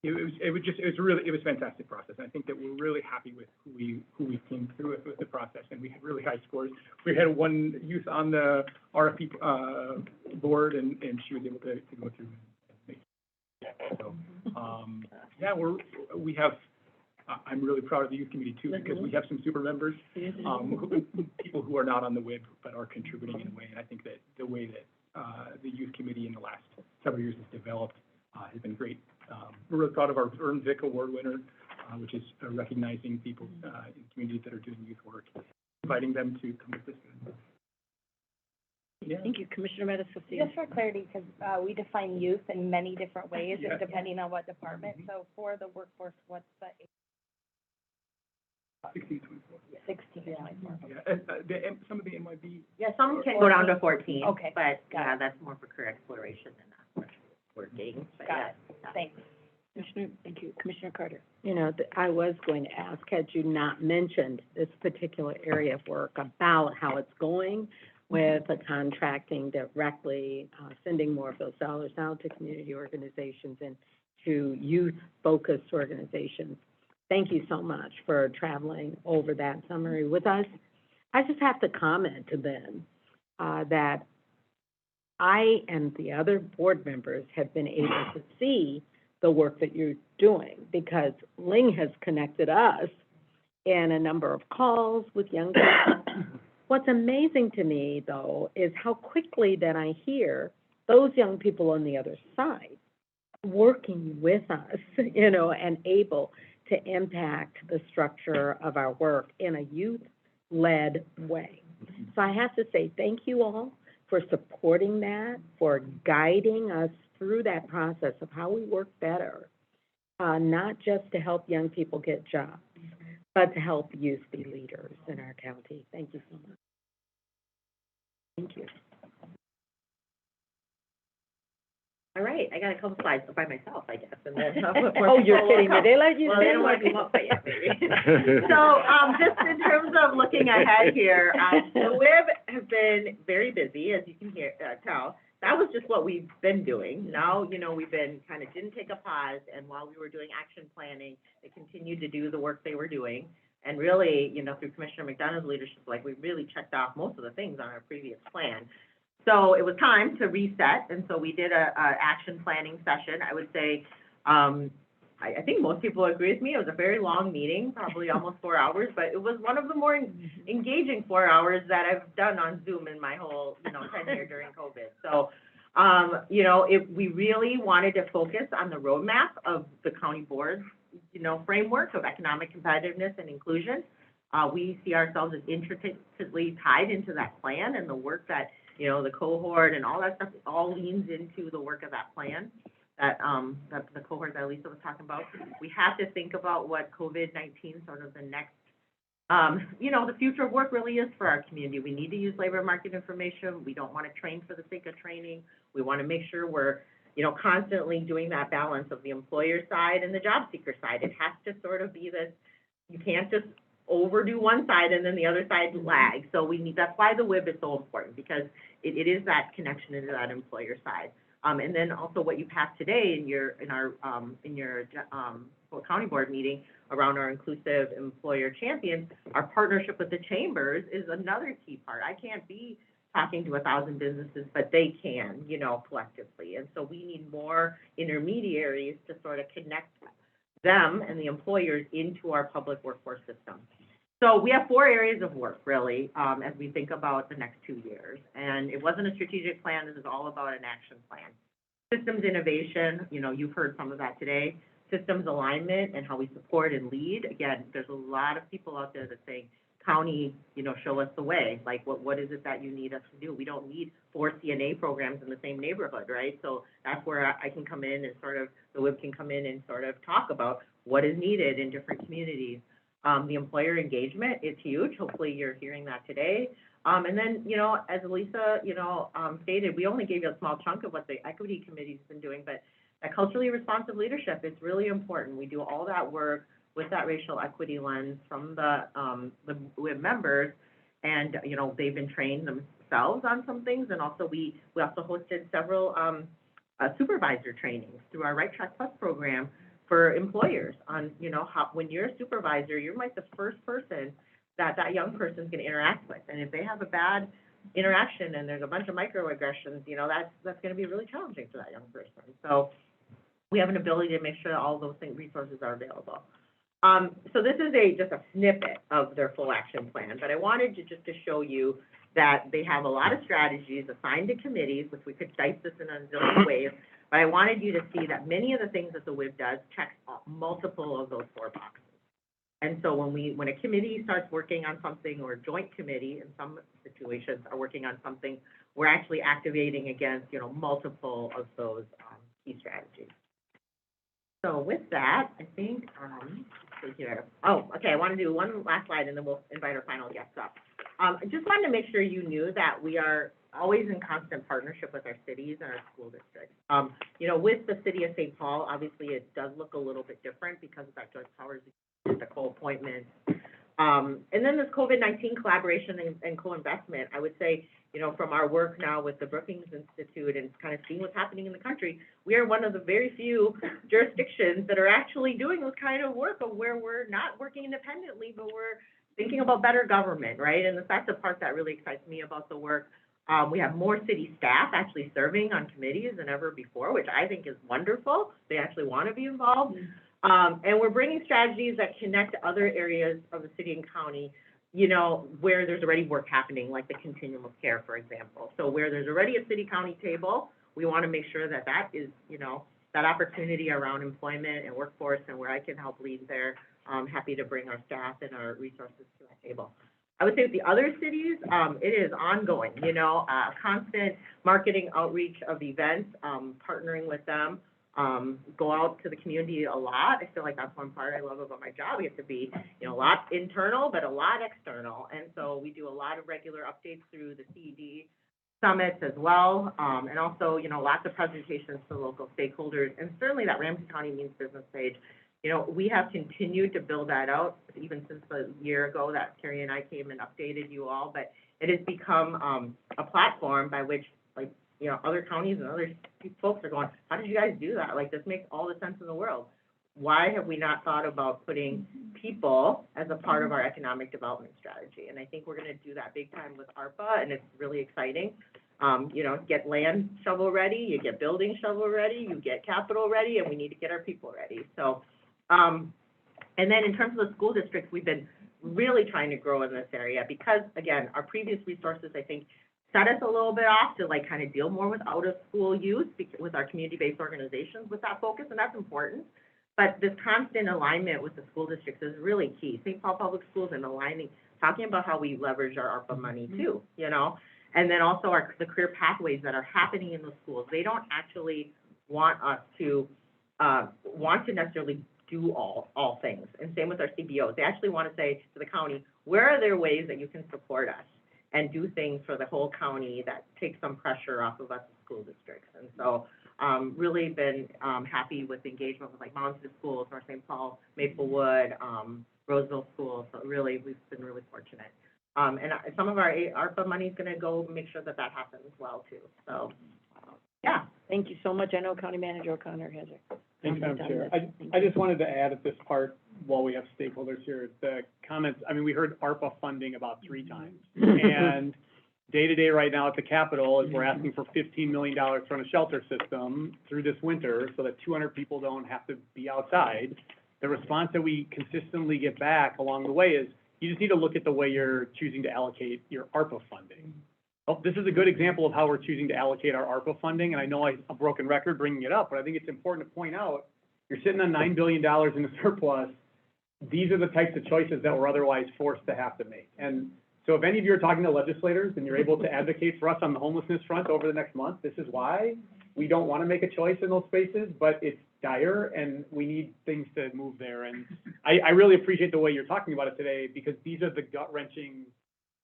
It was a fantastic process. I think that we're really happy with who we came through with the process, and we had really high scores. We had one youth on the RFP board, and she was able to go through and make it. So, yeah, we have. I'm really proud of the youth committee too, because we have some super members, people who are not on the WIB but are contributing in a way. And I think that the way that the youth committee in the last several years has developed has been great. We're really proud of our Earn Vic Award winner, which is recognizing people in communities that are doing youth work, inviting them to come participate. Yeah. Thank you, Commissioner Metascafia. Just for clarity, because we define youth in many different ways, Yeah. depending on what department. So for the workforce, what's the 16 to 24. 16 to 24? Yeah, and some of the MYB. Yeah, some can go down to 14. Okay. But, Got yeah, it. that's more for career exploration than working. But Got yeah. it. Thanks. Commissioner, thank you. Commissioner Carter. You know, I was going to ask, had you not mentioned this particular area of work about how it's going with the contracting directly, sending more of those dollars out to community organizations and to youth-focused organizations. Thank you so much for traveling over that summary with us. I just have to comment then that I and the other board members have been able to see the work that you're doing, because Ling has connected us in a number of calls with young people. What's amazing to me, though, is how quickly that I hear those young people on the other side working with us, you know, and able to impact the structure of our work in a youth-led way. So I have to say thank you all for supporting that, for guiding us through that process of how we work better, not just to help young people get jobs, but to help youth be leaders in our county. Thank you so much. Thank you. All right, I got a couple slides by myself, I guess, and then. Oh, you're kidding me. They let you Well, they say don't what want to come up yet, maybe. So, just in terms of looking ahead here, the WIB has been very busy, as you can tell. That was just what we've been doing. Now, you know, we've been didn't take a pause, and while we were doing action planning, they continued to do the work they were doing. And really, you know, through Commissioner McDonough's leadership, we really checked off most of the things on our previous plan. So it was time to reset, and so we did a action planning session. I would say, I think most people agree with me. It was a very long meeting, probably almost 4 hours, but it was one of the more engaging 4 hours that I've done on Zoom in my whole, tenure during COVID. So, we really wanted to focus on the roadmap of the county board's, framework of economic competitiveness and inclusion. We see ourselves as intricately tied into that plan, and the work that, the cohort and all that stuff all leans into the work of that plan. That the cohort that Lisa was talking about. We have to think about what COVID-19 sort of the next, the future of work really is for our community. We need to use labor market information. We don't want to train for the sake of training. We want to make sure we're, constantly doing that balance of the employer side and the job seeker side. It has to sort of be this, you can't just overdo one side and then the other side lag. So that's why the WIB is so important, because it is that connection into that employer side. And then also what you passed today in your county board meeting around our inclusive employer champions, our partnership with the chambers is another key part. I can't be talking to 1,000 businesses, but they can, you know, collectively. And so we need more intermediaries to sort of connect them and the employers into our public workforce system. So we have 4 areas of work, really, as we think about the next 2 years. And it wasn't a strategic plan. This is all about an action plan. Systems innovation, you know, you've heard some of that today. Systems alignment and how we support and lead. Again, there's a lot of people out there that say, county, you know, show us the way. Like, what is it that you need us to do? We don't need 4 CNA programs in the same neighborhood, right? So that's where I can come in and sort of, the WIB can come in and sort of talk about what is needed in different communities. The employer engagement is huge. Hopefully you're hearing that today. And then, you know, as Elisa, you know, stated, we only gave you a small chunk of what the equity committee's been doing, but that culturally responsive leadership is really important. We do all that work with that racial equity lens from the WIB members, and, you know, they've been trained themselves on some things, and also we also hosted several supervisor trainings through our Right Track Plus program for employers on, you know, how, when you're a supervisor, you're like the first person that young person's gonna interact with, and if they have a bad interaction and there's a bunch of microaggressions, you know, that's gonna be really challenging for that young person. So we have an ability to make sure all those resources are available. So this is just a snippet of their full action plan, but I wanted to just to show you that they have a lot of strategies assigned to committees, which we could dice this in a zillion ways, but I wanted you to see that many of the things that the WIB does check multiple of those 4 boxes. And so when a committee starts working on something, or a joint committee in some situations are working on something, we're actually activating against, you know, multiple of those key strategies. So with that, I think, let's see here. Oh, okay, I want to do one last slide and then we'll invite our final guests up. I just wanted to make sure you knew that we are always in constant partnership with our cities and our school districts. You know, with the city of St. Paul, obviously it does look a little bit different because of that joint powers, the co-appointment. And then this COVID-19 collaboration and co-investment, I would say, you know, from our work now with the Brookings Institute and kind of seeing what's happening in the country, we are one of the very few jurisdictions that are actually doing this kind of work, of where we're not working independently, but we're thinking about better government, right? And that's the part that really excites me about the work. We have more city staff actually serving on committees than ever before, which I think is wonderful. They actually want to be involved. And we're bringing strategies that connect other areas of the city and county, you know, where there's already work happening, like the continuum of care, for example. So where there's already a city-county table, we want to make sure that that is, you know, that opportunity around employment and workforce and where I can help lead there. I'm happy to bring our staff and our resources to that table. I would say with the other cities, it is ongoing, you know, constant marketing outreach of events, partnering with them. Go out to the community a lot. I feel like that's one part I love about my job. We have to be, you know, a lot internal, but a lot external. And so we do a lot of regular updates through the CED summits as well. And also, you know, lots of presentations to local stakeholders, and certainly that Ramsey County Means Business page. You know, we have continued to build that out even since the year ago that Carrie and I came and updated you all, but it has become a platform by which, like, you know, other counties and other folks are going, how did you guys do that? Like, this makes all the sense in the world. Why have we not thought about putting people as a part of our economic development strategy? And I think we're going to do that big time with ARPA, and it's really exciting. You know, get land shovel ready, you get building shovel ready, you get capital ready, and we need to get our people ready. So, and then in terms of the school districts, we've been really trying to grow in this area because, again, our previous resources, I think, set us a little bit off to, like, kind of deal more with out-of-school youth with our community-based organizations with that focus, and that's important. But this constant alignment with the school districts is really key. St. Paul Public Schools and aligning, talking about how we leverage our ARPA money too, you know? And then also the career pathways that are happening in the schools. They don't actually want us to, necessarily do all things. And same with our CBOs. They actually want to say to the county, where are there ways that you can support us and do things for the whole county that take some pressure off of us as school districts? And so really been happy with the engagement with, like, Mountain Schools, North St. Paul, Maplewood, Roseville Schools. So really, we've been really fortunate. And some of our ARPA money is going to go make sure that that happens as well too. So Yeah. Thank you so much. I know County Manager O'Connor has a Thanks, Madam comment on Chair. this. I just wanted to add at this part, while we have stakeholders here, the comments, I mean, we heard ARPA funding about 3 times. And day-to-day right now at the Capitol is we're asking for $15 million from a shelter system through this winter so that 200 people don't have to be outside. The response that we consistently get back along the way is, you just need to look at the way you're choosing to allocate your ARPA funding. Oh, this is a good example of how we're choosing to allocate our ARPA funding, and I know I'm a broken record bringing it up, but I think it's important to point out, you're sitting on $9 billion in the surplus. These are the types of choices that we're otherwise forced to have to make. And so if any of you are talking to legislators and you're able to advocate for us on the homelessness front over the next month, this is why we don't want to make a choice in those spaces, but it's dire and we need things to move there. And I really appreciate the way you're talking about it today, because these are the gut-wrenching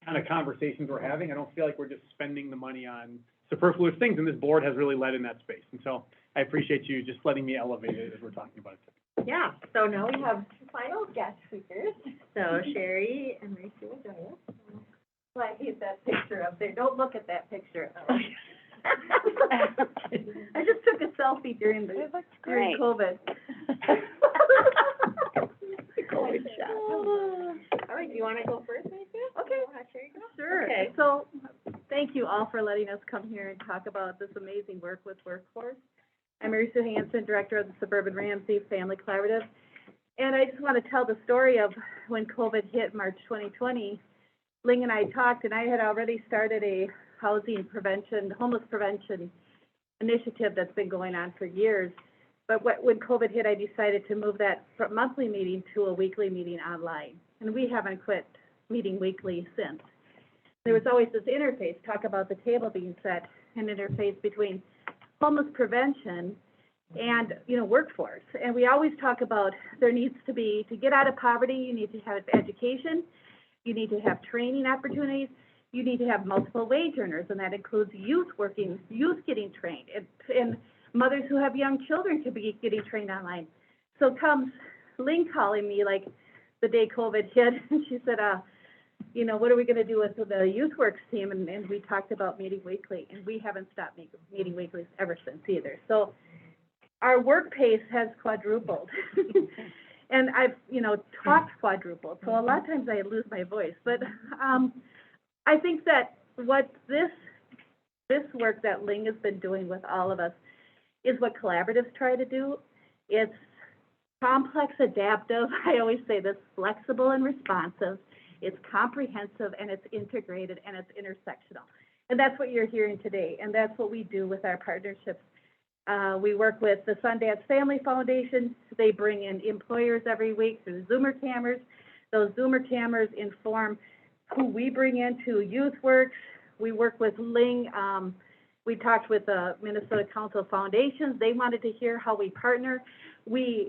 kind of conversations we're having. I don't feel like we're just spending the money on superfluous things, and this board has really led in that space. And so I appreciate you just letting me elevate it as we're talking about it today. Yeah, so now we have 2 final guest speakers. So Sherry and Ramsey will join us. Well, I hate that picture up there. Don't look at that picture. I just took a selfie during COVID. COVID shot. All right, do you want to go first, Ramsey? Okay. Sherry, go. Sure. Okay. So, thank you all for letting us come here and talk about this amazing work with Workforce. I'm Mary Sue Hanson, Director of the Suburban Ramsey Family Collaborative. And I just want to tell the story of when COVID hit March 2020. Ling and I talked, and I had already started a homeless prevention initiative that's been going on for years. But when COVID hit, I decided to move that from monthly meeting to a weekly meeting online. And we haven't quit meeting weekly since. There was always this interface, talk about the table being set, an interface between homeless prevention and, workforce. And we always talk about there needs to be, to get out of poverty, you need to have education, you need to have training opportunities, you need to have multiple wage earners, and that includes youth getting trained, and mothers who have young children to be getting trained online. So comes Ling calling me like the day COVID hit, and she said, what are we gonna do with the Youth Works team? And we talked about meeting weekly, and we haven't stopped meeting weekly ever since either. So our work pace has quadrupled. And I've, talked quadrupled, so a lot of times I lose my voice. But I think that what this work that Ling has been doing with all of us is what collaboratives try to do. It's complex, adaptive, I always say this, flexible and responsive. It's comprehensive, and it's integrated, and it's intersectional. And that's what you're hearing today, and that's what we do with our partnerships. We work with the Sundance Family Foundation. They bring in employers every week through Zoomer cameras. Those Zoomer cameras inform who we bring into Youth Works. We work with Ling. We talked with the Minnesota Council of Foundations. They wanted to hear how we partner. We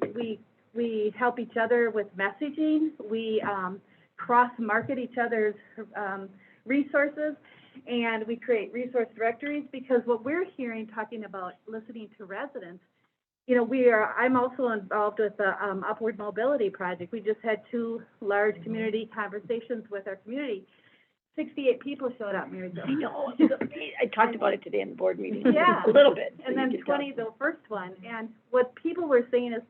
help each other with messaging. We cross-market each other's resources, and we create resource directories, because what we're hearing, talking about listening to residents, I'm also involved with the Upward Mobility Project. We just had 2 large community conversations with our community. 68 people showed up, Mary Jo. I know. I talked about it today in the board meeting. Yeah. A little bit. And then 20 the first one. And what people were saying is,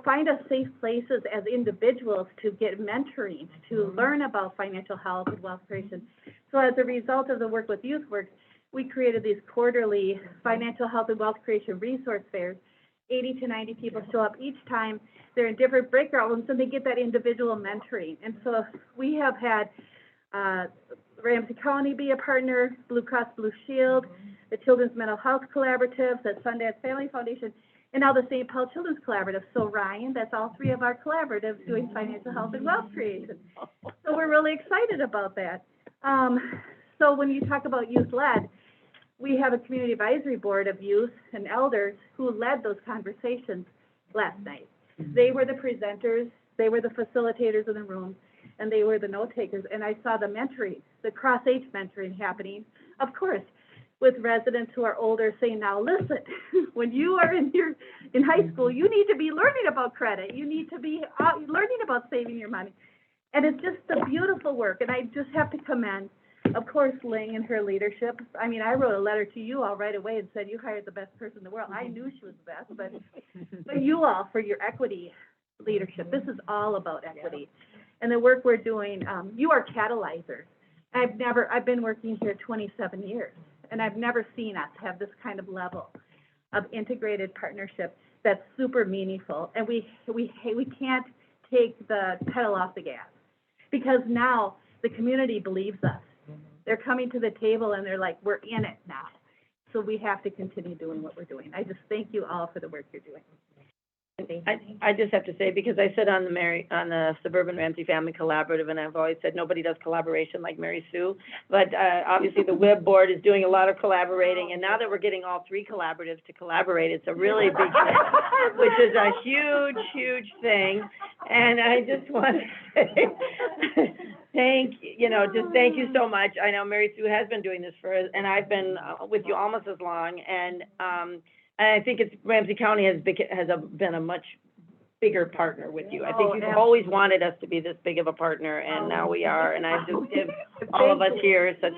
find us safe places as individuals to get mentoring, to learn about financial health and wealth creation. So as a result of the work with Youth Works, we created these quarterly financial health and wealth creation resource fairs. 80 to 90 people show up each time. They're in different breakout rooms, and they get that individual mentoring. And so we have had Ramsey County be a partner, Blue Cross Blue Shield, the Children's Mental Health Collaborative, the Sundance Family Foundation, and now the St. Paul Children's Collaborative. So Ryan, that's all 3 of our collaboratives doing financial health and wealth creation. So we're really excited about that. So when you talk about youth-led, we have a community advisory board of youth and elders who led those conversations last night. They were the presenters, they were the facilitators in the room, and they were the note takers. And I saw the mentoring, the cross-age mentoring happening, of course, with residents who are older saying, now listen, when you are in high school, you need to be learning about credit. You need to be learning about saving your money. And it's just a beautiful work. And I just have to commend of course, Ling and her leadership. I mean, I wrote a letter to you all right away and said you hired the best person in the world. I knew she was the best, but you all for your equity leadership. This is all about equity. And the work we're doing, you are catalyzers. I've been working here 27 years, and I've never seen us have this kind of level of integrated partnership that's super meaningful. And we can't take the pedal off the gas, because now the community believes us. They're coming to the table and they're like, we're in it now. So we have to continue doing what we're doing. I just thank you all for the work you're doing. I just have to say, because I sit on the Suburban Ramsey Family Collaborative, and I've always said nobody does collaboration like Mary Sue. But, obviously the WIB board is doing a lot of collaborating, and now that we're getting all three collaboratives to collaborate, it's a really big thing, which is a huge, huge thing. And I just want to say, thank you so much. I know Mary Sue has been doing this and I've been with you almost as long, and I think Ramsey County has been a much bigger partner with you. I think you've always wanted us to be this big of a partner, and now we are, and I just give all of us here such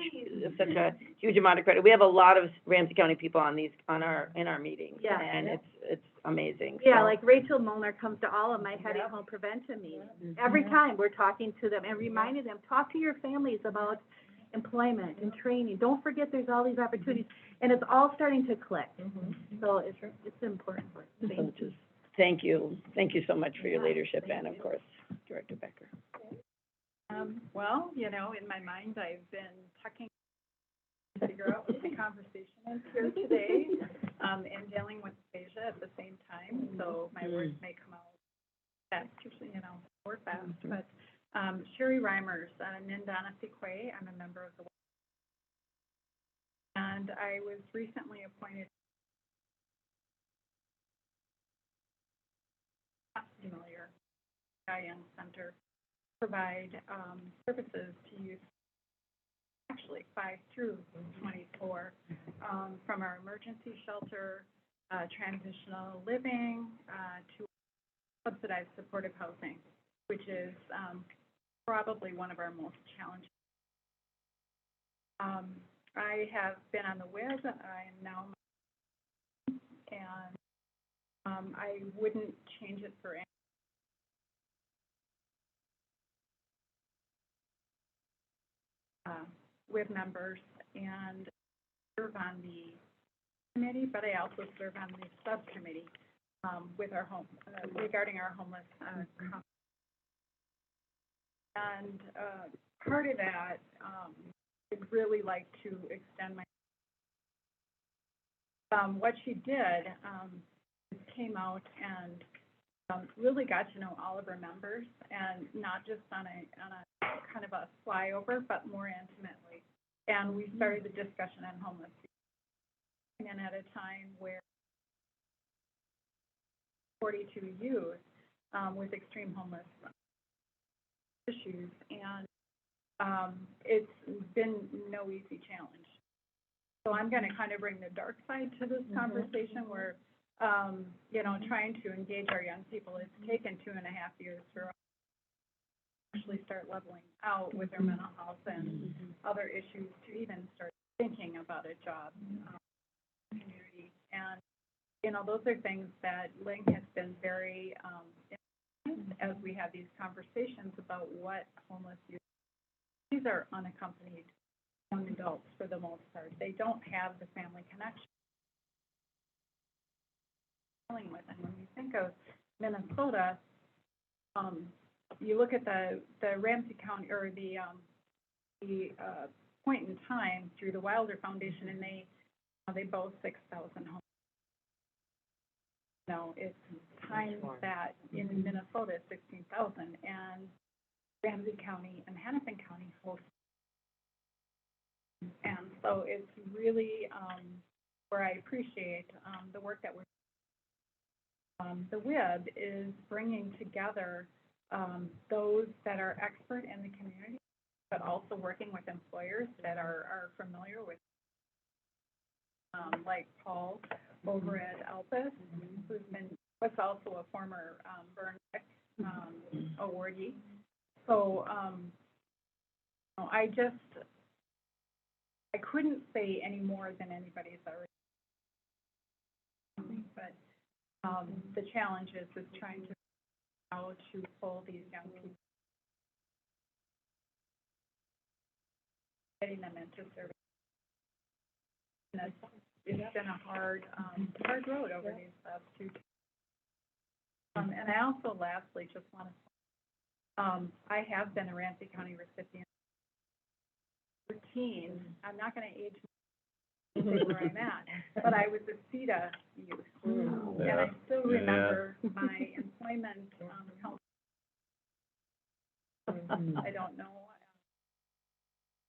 a huge amount of credit. We have a lot of Ramsey County people in our meetings, Yeah. and it's amazing. Yeah, So, like Rachel Molnar comes to all of my heading home prevention meetings. Every time we're talking to them and reminding them, talk to your families about employment and training. Don't forget there's all these opportunities, and it's all starting to click. So it's important. Thank you. Thank you so much for your leadership, and of course, Director Becker. Well, in my mind, I've been tucking to figure out what the conversation is here today, and dealing with Asia at the same time, so my words may come out fast, or fast, but, Sherry Reimers, Nindana Sikwe, I'm a member of the, and I was recently appointed familiar Young Center, provide services to youth, actually 5 through 24, from our emergency shelter, transitional living, to subsidized supportive housing, which is probably one of our most challenging. I have been on the WIB. I am now, and I wouldn't change it for any. WIB members, and serve on the committee, but I also serve on the subcommittee with our regarding our homeless and part of that, I'd really like to extend my what she did came out and really got to know all of her members, and not just on a kind of a flyover, but more intimately. And we started the discussion on homeless youth, and at a time where 42 youth with extreme homeless issues, and it's been no easy challenge. So I'm going to kind of bring the dark side to this conversation, where trying to engage our young people. It's taken 2.5 years for us to actually start leveling out with their mental health and other issues to even start thinking about a job community. And, those are things that Ling has been very as we have these conversations about what homeless youth. These are unaccompanied young adults for the most part. They don't have the family connection. With. And when you think of Minnesota, you look at the Ramsey County, or the point in time through the Wilder Foundation, and they boast 6,000 homes. It's times that in Minnesota is 16,000, and Ramsey County and Hennepin County host. And so it's really where I appreciate the work that we're. The WIB is bringing together those that are expert in the community, but also working with employers that are familiar with, like Paul over at Alpes, was also a former Burn awardee. So I just I couldn't say any more than anybody's already, but, the challenge is trying to, how to pull these young people, getting them into service. And it's been a hard road over these last 2 years. And I also lastly just want to, I have been a Ramsey County recipient. 13, I'm not going to age where I'm at, but I was a CETA youth. And I still remember my employment, I don't know,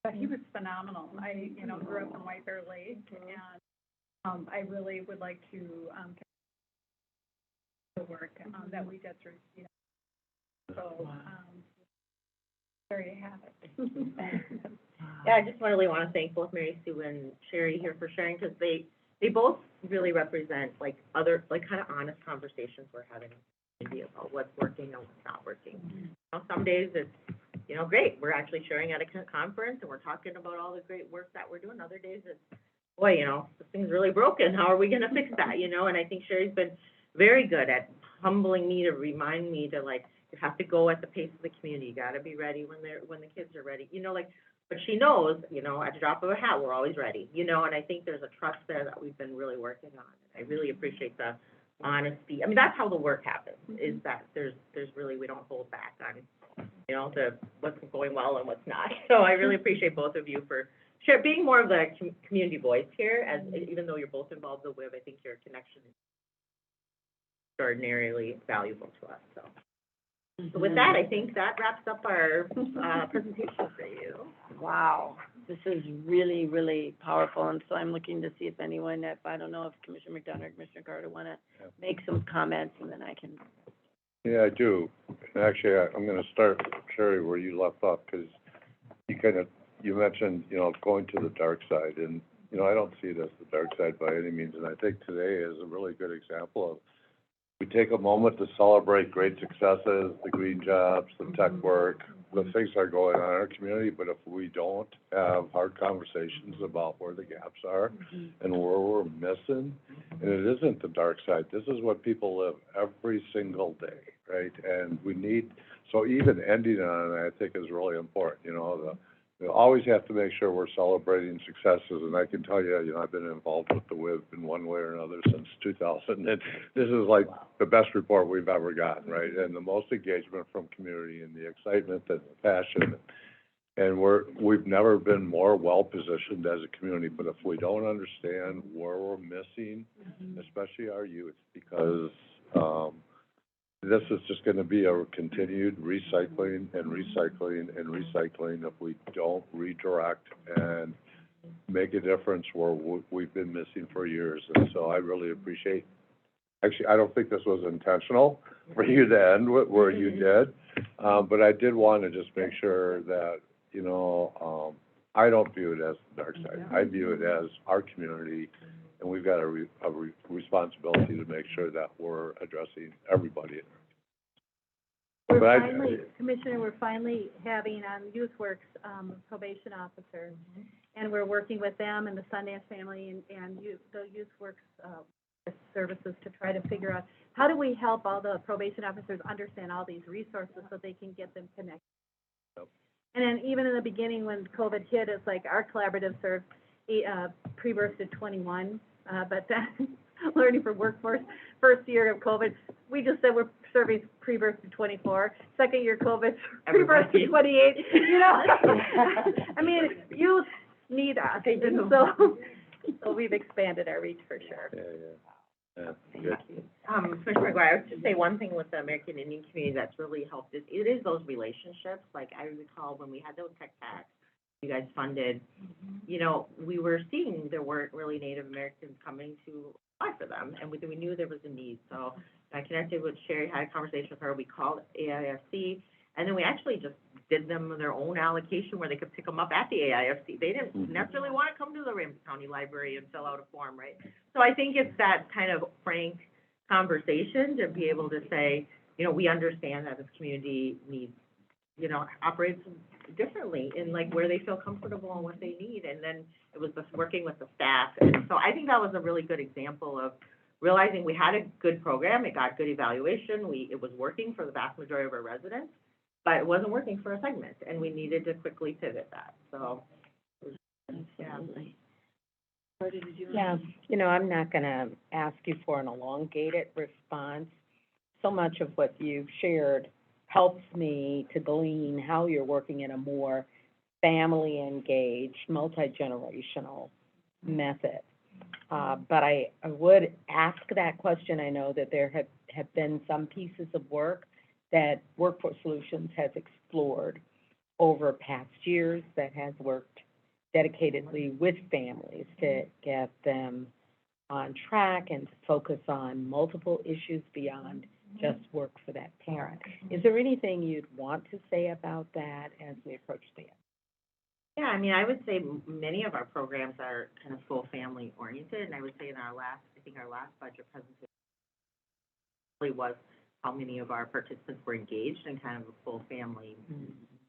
but he was phenomenal. I, grew up in White Bear Lake, and I really would like to the work that we did through CETA. So, there you have it. Yeah, I just really want to thank both Mary Sue and Sherry here for sharing, because they both really represent like other, like kind of honest conversations we're having about what's working and what's not working. Some days it's, great, we're actually sharing at a conference and we're talking about all the great work that we're doing. Other days it's, boy, this thing's really broken, how are we gonna fix that, And I think Sherry's been very good at humbling me to remind me to, like, you have to go at the pace of the community, you gotta be ready when the kids are ready, but she knows, at the drop of a hat, we're always ready, and I think there's a trust there that we've been really working on. I really appreciate the honesty. I mean, that's how the work happens, is that there's really, we don't hold back on, the what's going well and what's not. So I really appreciate both of you for being more of the community voice here, as even though you're both involved in the WIB, I think your connection is extraordinarily valuable to us, so. So with that, I think that wraps up our presentation for you. Wow, this is really, really powerful, and so I'm looking to see if anyone, I don't know if Commissioner McDonough or Commissioner Carter want to make some comments, and then I can. Yeah, I do. And actually, I'm gonna start, Sherry, where you left off, because you mentioned, going to the dark side, and, I don't see it as the dark side by any means, and I think today is a really good example of, we take a moment to celebrate great successes, the green jobs, the tech work, the things that are going on in our community, but if we don't have hard conversations about where the gaps are and where we're missing, and it isn't the dark side, this is what people live every single day, right? And we need, so even ending on it, I think is really important, we always have to make sure we're celebrating successes, and I can tell you, I've been involved with the WIB in one way or another since 2000, and this is like the best report we've ever gotten, right? And the most engagement from community, and the excitement and the passion, and we've never been more well-positioned as a community, but if we don't understand where we're missing, especially our youth, because, this is just gonna be a continued recycling and recycling and recycling if we don't redirect and make a difference where we've been missing for years. And so I really appreciate, actually, I don't think this was intentional for you to end where you did, but I did want to just make sure that, I don't view it as the dark side. I view it as our community, and we've got a responsibility to make sure that we're addressing everybody. Commissioner, we're finally having Youth Works probation officers, and we're working with them and the Sundance family and the Youth Works services to try to figure out how do we help all the probation officers understand all these resources so they can get them connected. Yep. And then even in the beginning when COVID hit, it's like our collaborative served pre-birth to 21, but then learning for workforce, first year of COVID, we just said we're serving pre-birth to 24, second year COVID, pre-birth to 28, I mean, youth need us, and so we've expanded our reach for sure. Yeah, good. Commissioner McGuire, I would just say one thing with the American Indian community that's really helped is, it is those relationships. Like, I recall when we had those tech packs, you guys funded, we were seeing there weren't really Native Americans coming to apply for them, and we knew there was a need. So I connected with Sherry, had a conversation with her, we called AIFC, and then we actually just did them their own allocation where they could pick them up at the AIFC. They didn't necessarily want to come to the Ramsey County Library and fill out a form, right? So I think it's that kind of frank conversation to be able to say, we understand that this community needs you know, operates differently in like where they feel comfortable and what they need. And then it was just working with the staff. And so I think that was a really good example of realizing we had a good program, it got good evaluation, it was working for the vast majority of our residents, but it wasn't working for a segment, and we needed to quickly pivot that, so. Yeah. Yeah, you know, I'm not gonna ask you for an elongated response. So much of what you've shared helps me to glean how you're working in a more family-engaged, multi-generational method. But I would ask that question. I know that there have been some pieces of work that Workforce Solutions has explored over past years that has worked dedicatedly with families to get them on track and to focus on multiple issues beyond just work for that parent. Is there anything you'd want to say about that as we approach the end? Yeah, I mean, I would say many of our programs are kind of full family oriented, and I would say in our last budget presentation really was how many of our participants were engaged in kind of a full family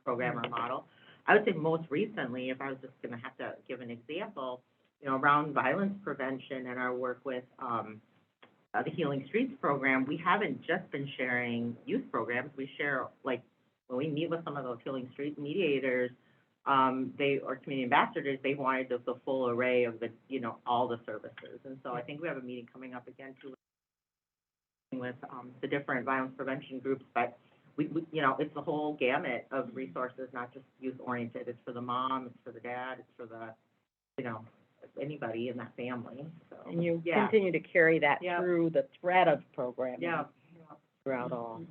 program or model. I would say most recently, if I was just gonna have to give an example, you know, around violence prevention and our work with, the Healing Streets program, we haven't just been sharing youth programs. We share, like, when we meet with some of those Healing Streets mediators, or community ambassadors, they wanted the full array of the, you know, all the services. And so I think we have a meeting coming up again too with, the different violence prevention groups, but we, you know, it's the whole gamut of resources, not just youth oriented. It's for the mom, it's for the dad, it's for the, you know, anybody in that family, so. And you Yeah. continue to carry that Yeah. through the thread of programming Yeah. throughout all.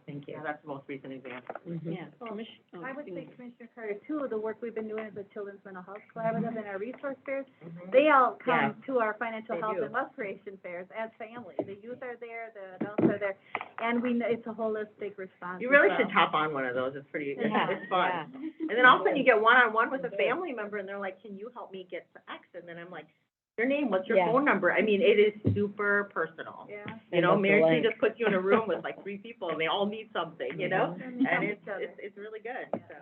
Thank you. Yeah, that's the most recent example. Yeah. Well, I would say, Commissioner Carter, too, the work we've been doing with the Children's Mental Health Collaborative and our resource fairs, they all come to our financial They health do. and wealth creation fairs as family. The youth are there, the adults are there, and it's a holistic response. You really as should well. hop on one of those, it's pretty, Yeah, it's fun. yeah. And then all of a sudden you get one-on-one with a family member and they're like, can you help me get to X? And then I'm like, your name, what's your Yeah. phone number? I mean, it is super personal. Yeah. You know, Send us the Mary Sue link. just puts you in a room with like 3 people and they all need something, you know? Mhm. And Each other. it's really good, so.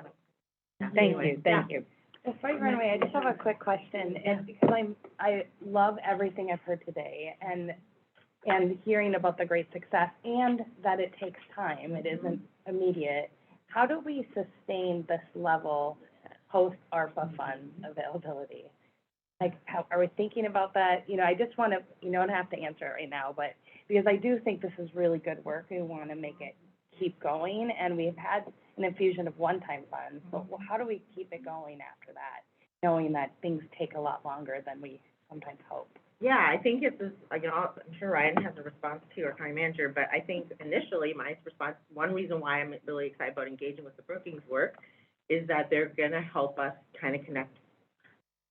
Yeah. Thank Anyway, you, thank you. Before you run away, I just have a quick question, and because I love everything I've heard today, and hearing about the great success, and that it takes time, it isn't immediate. How do we sustain this level post ARPA fund availability? Like, how, are we thinking about that? You know, I just want to, you don't have to answer it right now, but, because I do think this is really good work, we want to make it keep going, and we've had an infusion of one-time funds, so how do we keep it going after that, knowing that things take a lot longer than we sometimes hope? Yeah, I think it's, you know, I'm sure Ryan has a response too, our county manager, but I think initially my response, one reason why I'm really excited about engaging with the Brookings work is that they're gonna help us kind of connect,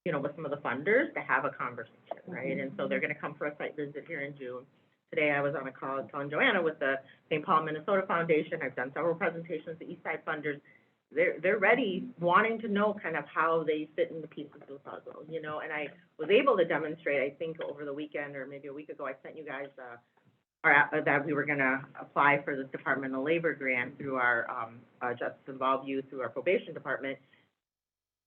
you know, with some of the funders to have a conversation, right? And so they're gonna come for a site visit here in June. Today I was on a call telling Joanna with the St. Paul, Minnesota Foundation. I've done several presentations to East Side funders. They're ready, wanting to know kind of how they fit in the pieces of the puzzle, you know, and I was able to demonstrate, I think over the weekend or maybe a week ago, I sent you guys, that we were gonna apply for this Department of Labor grant through our, Justice Involved Youth, through our probation department.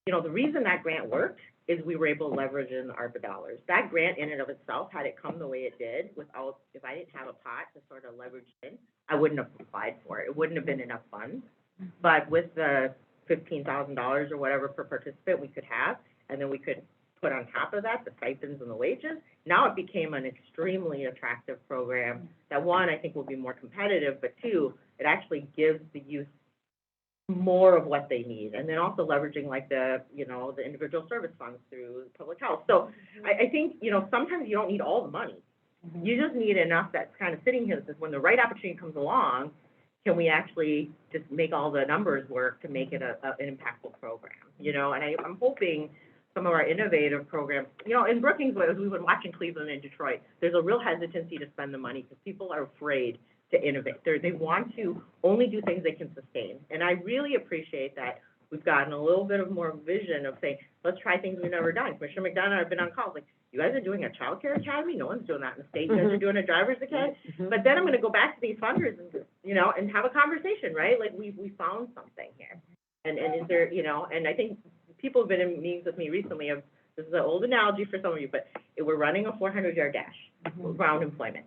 You know, the reason that grant worked is we were able to leverage in the ARPA dollars. That grant in and of itself, had it come the way it did, if I didn't have a pot to sort of leverage in, I wouldn't have applied for it. It wouldn't have been enough funds. But with the $15,000 or whatever per participant we could have, and then we could put on top of that the stipends and the wages, now it became an extremely attractive program that, one, I think will be more competitive, but two, it actually gives the youth more of what they need, and then also leveraging like the, you know, the individual service funds through public health. So I think, you know, sometimes you don't need all the money. You just need enough that's kind of sitting here that says, when the right opportunity comes along, can we actually just make all the numbers work to make it an impactful program, you know? And I'm hoping some of our innovative programs, you know, in Brookings, as we've been watching Cleveland and Detroit, there's a real hesitancy to spend the money because people are afraid to innovate. They want to only do things they can sustain. And I really appreciate that we've gotten a little bit of more vision of saying, let's try things we've never done. Commissioner McDonough and I have been on calls, like, you guys are doing a childcare academy, no one's doing that in the state, you guys are doing a driver's academy. But then I'm gonna go back to these funders and, you know, and have a conversation, right? Like, we found something here. And is there, you know, and I think people have been in meetings with me recently of, this is an old analogy for some of you, but we're running a 400-yard dash around employment.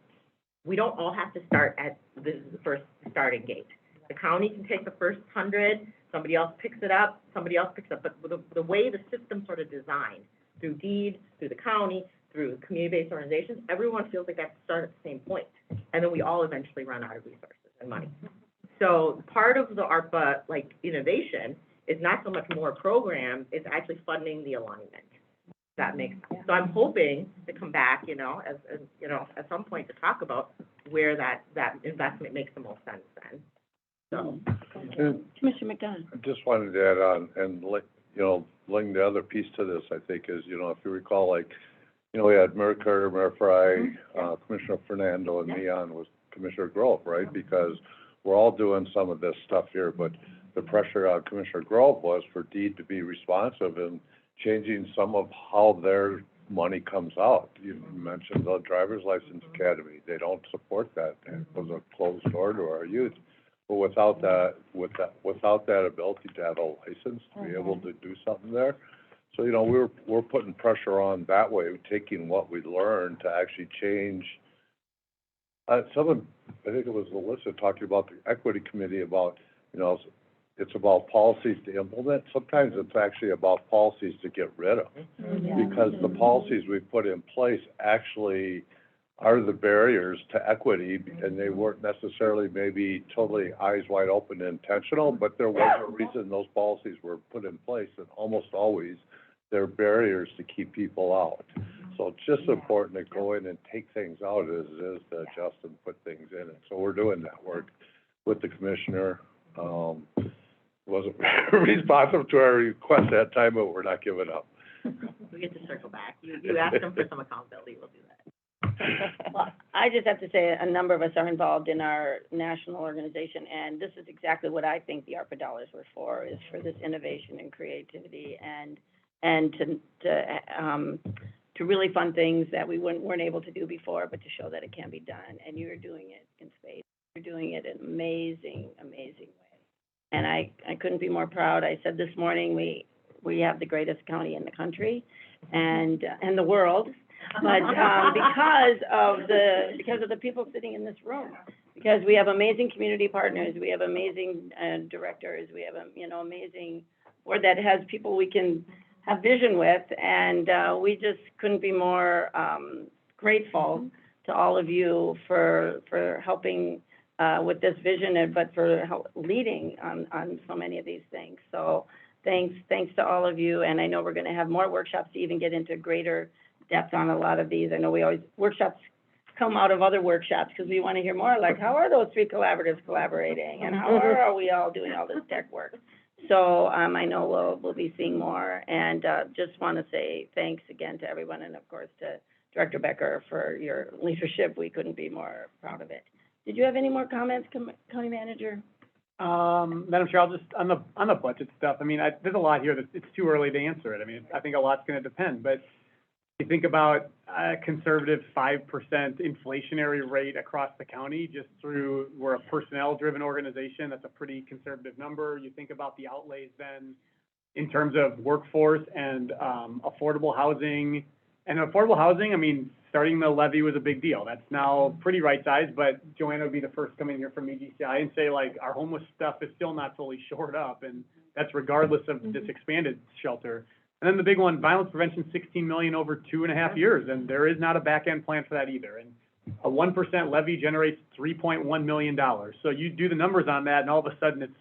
We don't all have to start at the first starting gate. The county can take the first 100, somebody else picks it up, somebody else picks up, but the way the system's sort of designed, through deed, through the county, through community-based organizations, everyone feels like they have to start at the same point. And then we all eventually run out of resources and money. So part of the ARPA, like, innovation is not so much more programs, it's actually funding the alignment. That makes sense. So I'm hoping to come back, you know, as you know, at some point to talk about where that investment makes the most sense then. So. And Commissioner McDonough. I just wanted to add on, and you know, link the other piece to this, I think, is, you know, if you recall, like, you know, we had Mayor Carter, Mayor Fry, Commissioner Fernando, and me on was Commissioner Grove, right? Because we're all doing some of this stuff here, but the pressure on Commissioner Grove was for DEED to be responsive and changing some of how their money comes out. You mentioned the driver's license academy. They don't support that. It was a closed door to our youth. But without that ability to have a license, to be able to do something there. So, you know, we're putting pressure on that way, taking what we learned to actually change. Someone, I think it was Alyssa, talking about the equity committee about, you know, it's about policies to implement. Sometimes it's actually about policies to get rid of. Because the policies we put in place actually are the barriers to equity, and they weren't necessarily maybe totally eyes wide open and intentional, but there was a reason those policies were put in place, and almost always they're barriers to keep people out. So it's just important to go in and take things out as it is, to adjust and put things in it. So we're doing that work with the commissioner. Wasn't responsive to our request that time, but we're not giving up. We get to circle back. You asked them for some accountability, we'll do that. Well, I just have to say, a number of us are involved in our national organization, and this is exactly what I think the ARPA dollars were for, is for this innovation and creativity, and to really fund things that we weren't able to do before, but to show that it can be done. And you're doing it in spades. You're doing it in an amazing, amazing way. And I couldn't be more proud. I said this morning, we have the greatest county in the country and the world. But because of the people sitting in this room, because we have amazing community partners, we have amazing directors, we have amazing board that has people we can have vision with, and we just couldn't be more grateful to all of you for helping with this vision, but for leading on so many of these things. So thanks to all of you, and I know we're going to have more workshops to even get into greater depth on a lot of these. I know workshops come out of other workshops because we want to hear more, like, how are those three collaboratives collaborating, and how are we all doing all this tech work? So I know we'll be seeing more, and just want to say thanks again to everyone, and of course to Director Becker for your leadership. We couldn't be more proud of it. Did you have any more comments, County Manager? Madam Chair, I'll just, on the budget stuff, I mean, there's a lot here that it's too early to answer it. I mean, I think a lot's going to depend, but you think about a conservative 5% inflationary rate across the county, just through, we're a personnel-driven organization, that's a pretty conservative number. You think about the outlays then in terms of workforce and affordable housing. And affordable housing, I mean, starting the levy was a big deal. That's now pretty right-sized, but Joanna would be the first coming here from EGCI and say, like, our homeless stuff is still not fully shored up, and that's regardless of this expanded shelter. And then the big one, violence prevention, $16 million over 2.5 years, and there is not a back-end plan for that either. And a 1% levy generates $3.1 million. So you do the numbers on that, and all of a sudden it's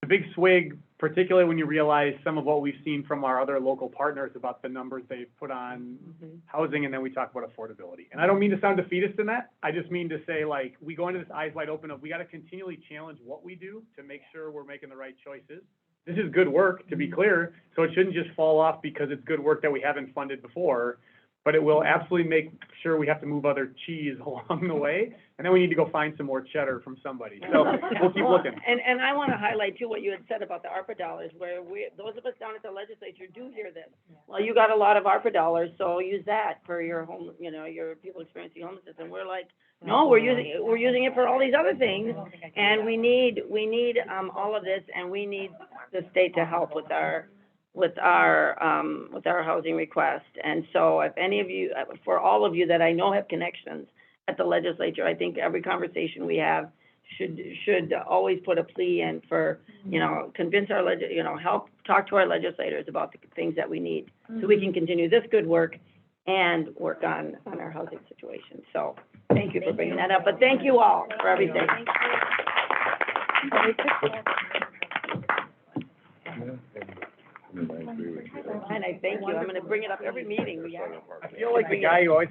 a big swig, particularly when you realize some of what we've seen from our other local partners about the numbers they've put on housing, and then we talk about affordability. And I don't mean to sound defeatist in that. I just mean to say, like, we go into this eyes wide open of, we got to continually challenge what we do to make sure we're making the right choices. This is good work, to be clear, so it shouldn't just fall off because it's good work that we haven't funded before. but it will absolutely make sure we have to move other cheese along the way, and then we need to go find some more cheddar from somebody. So we'll keep Well, looking. And I want to highlight too what you had said about the ARPA dollars, where those of us down at the legislature do hear this. Well, you got a lot of ARPA dollars, so use that for your home, your people experiencing homelessness. And we're like, no, we're using it for all these other things. And we need, all of this, and we need the state to help with our housing request. And so if any of you, for all of you that I know have connections at the legislature, I think every conversation we have should always put a plea in for, convince our help talk to our legislators about the things that we need, so we can continue this good work and work on our housing situation. So, thank you for bringing that up, but thank you all for everything. And I thank you. I'm gonna bring it up every meeting we have. I feel like the guy who always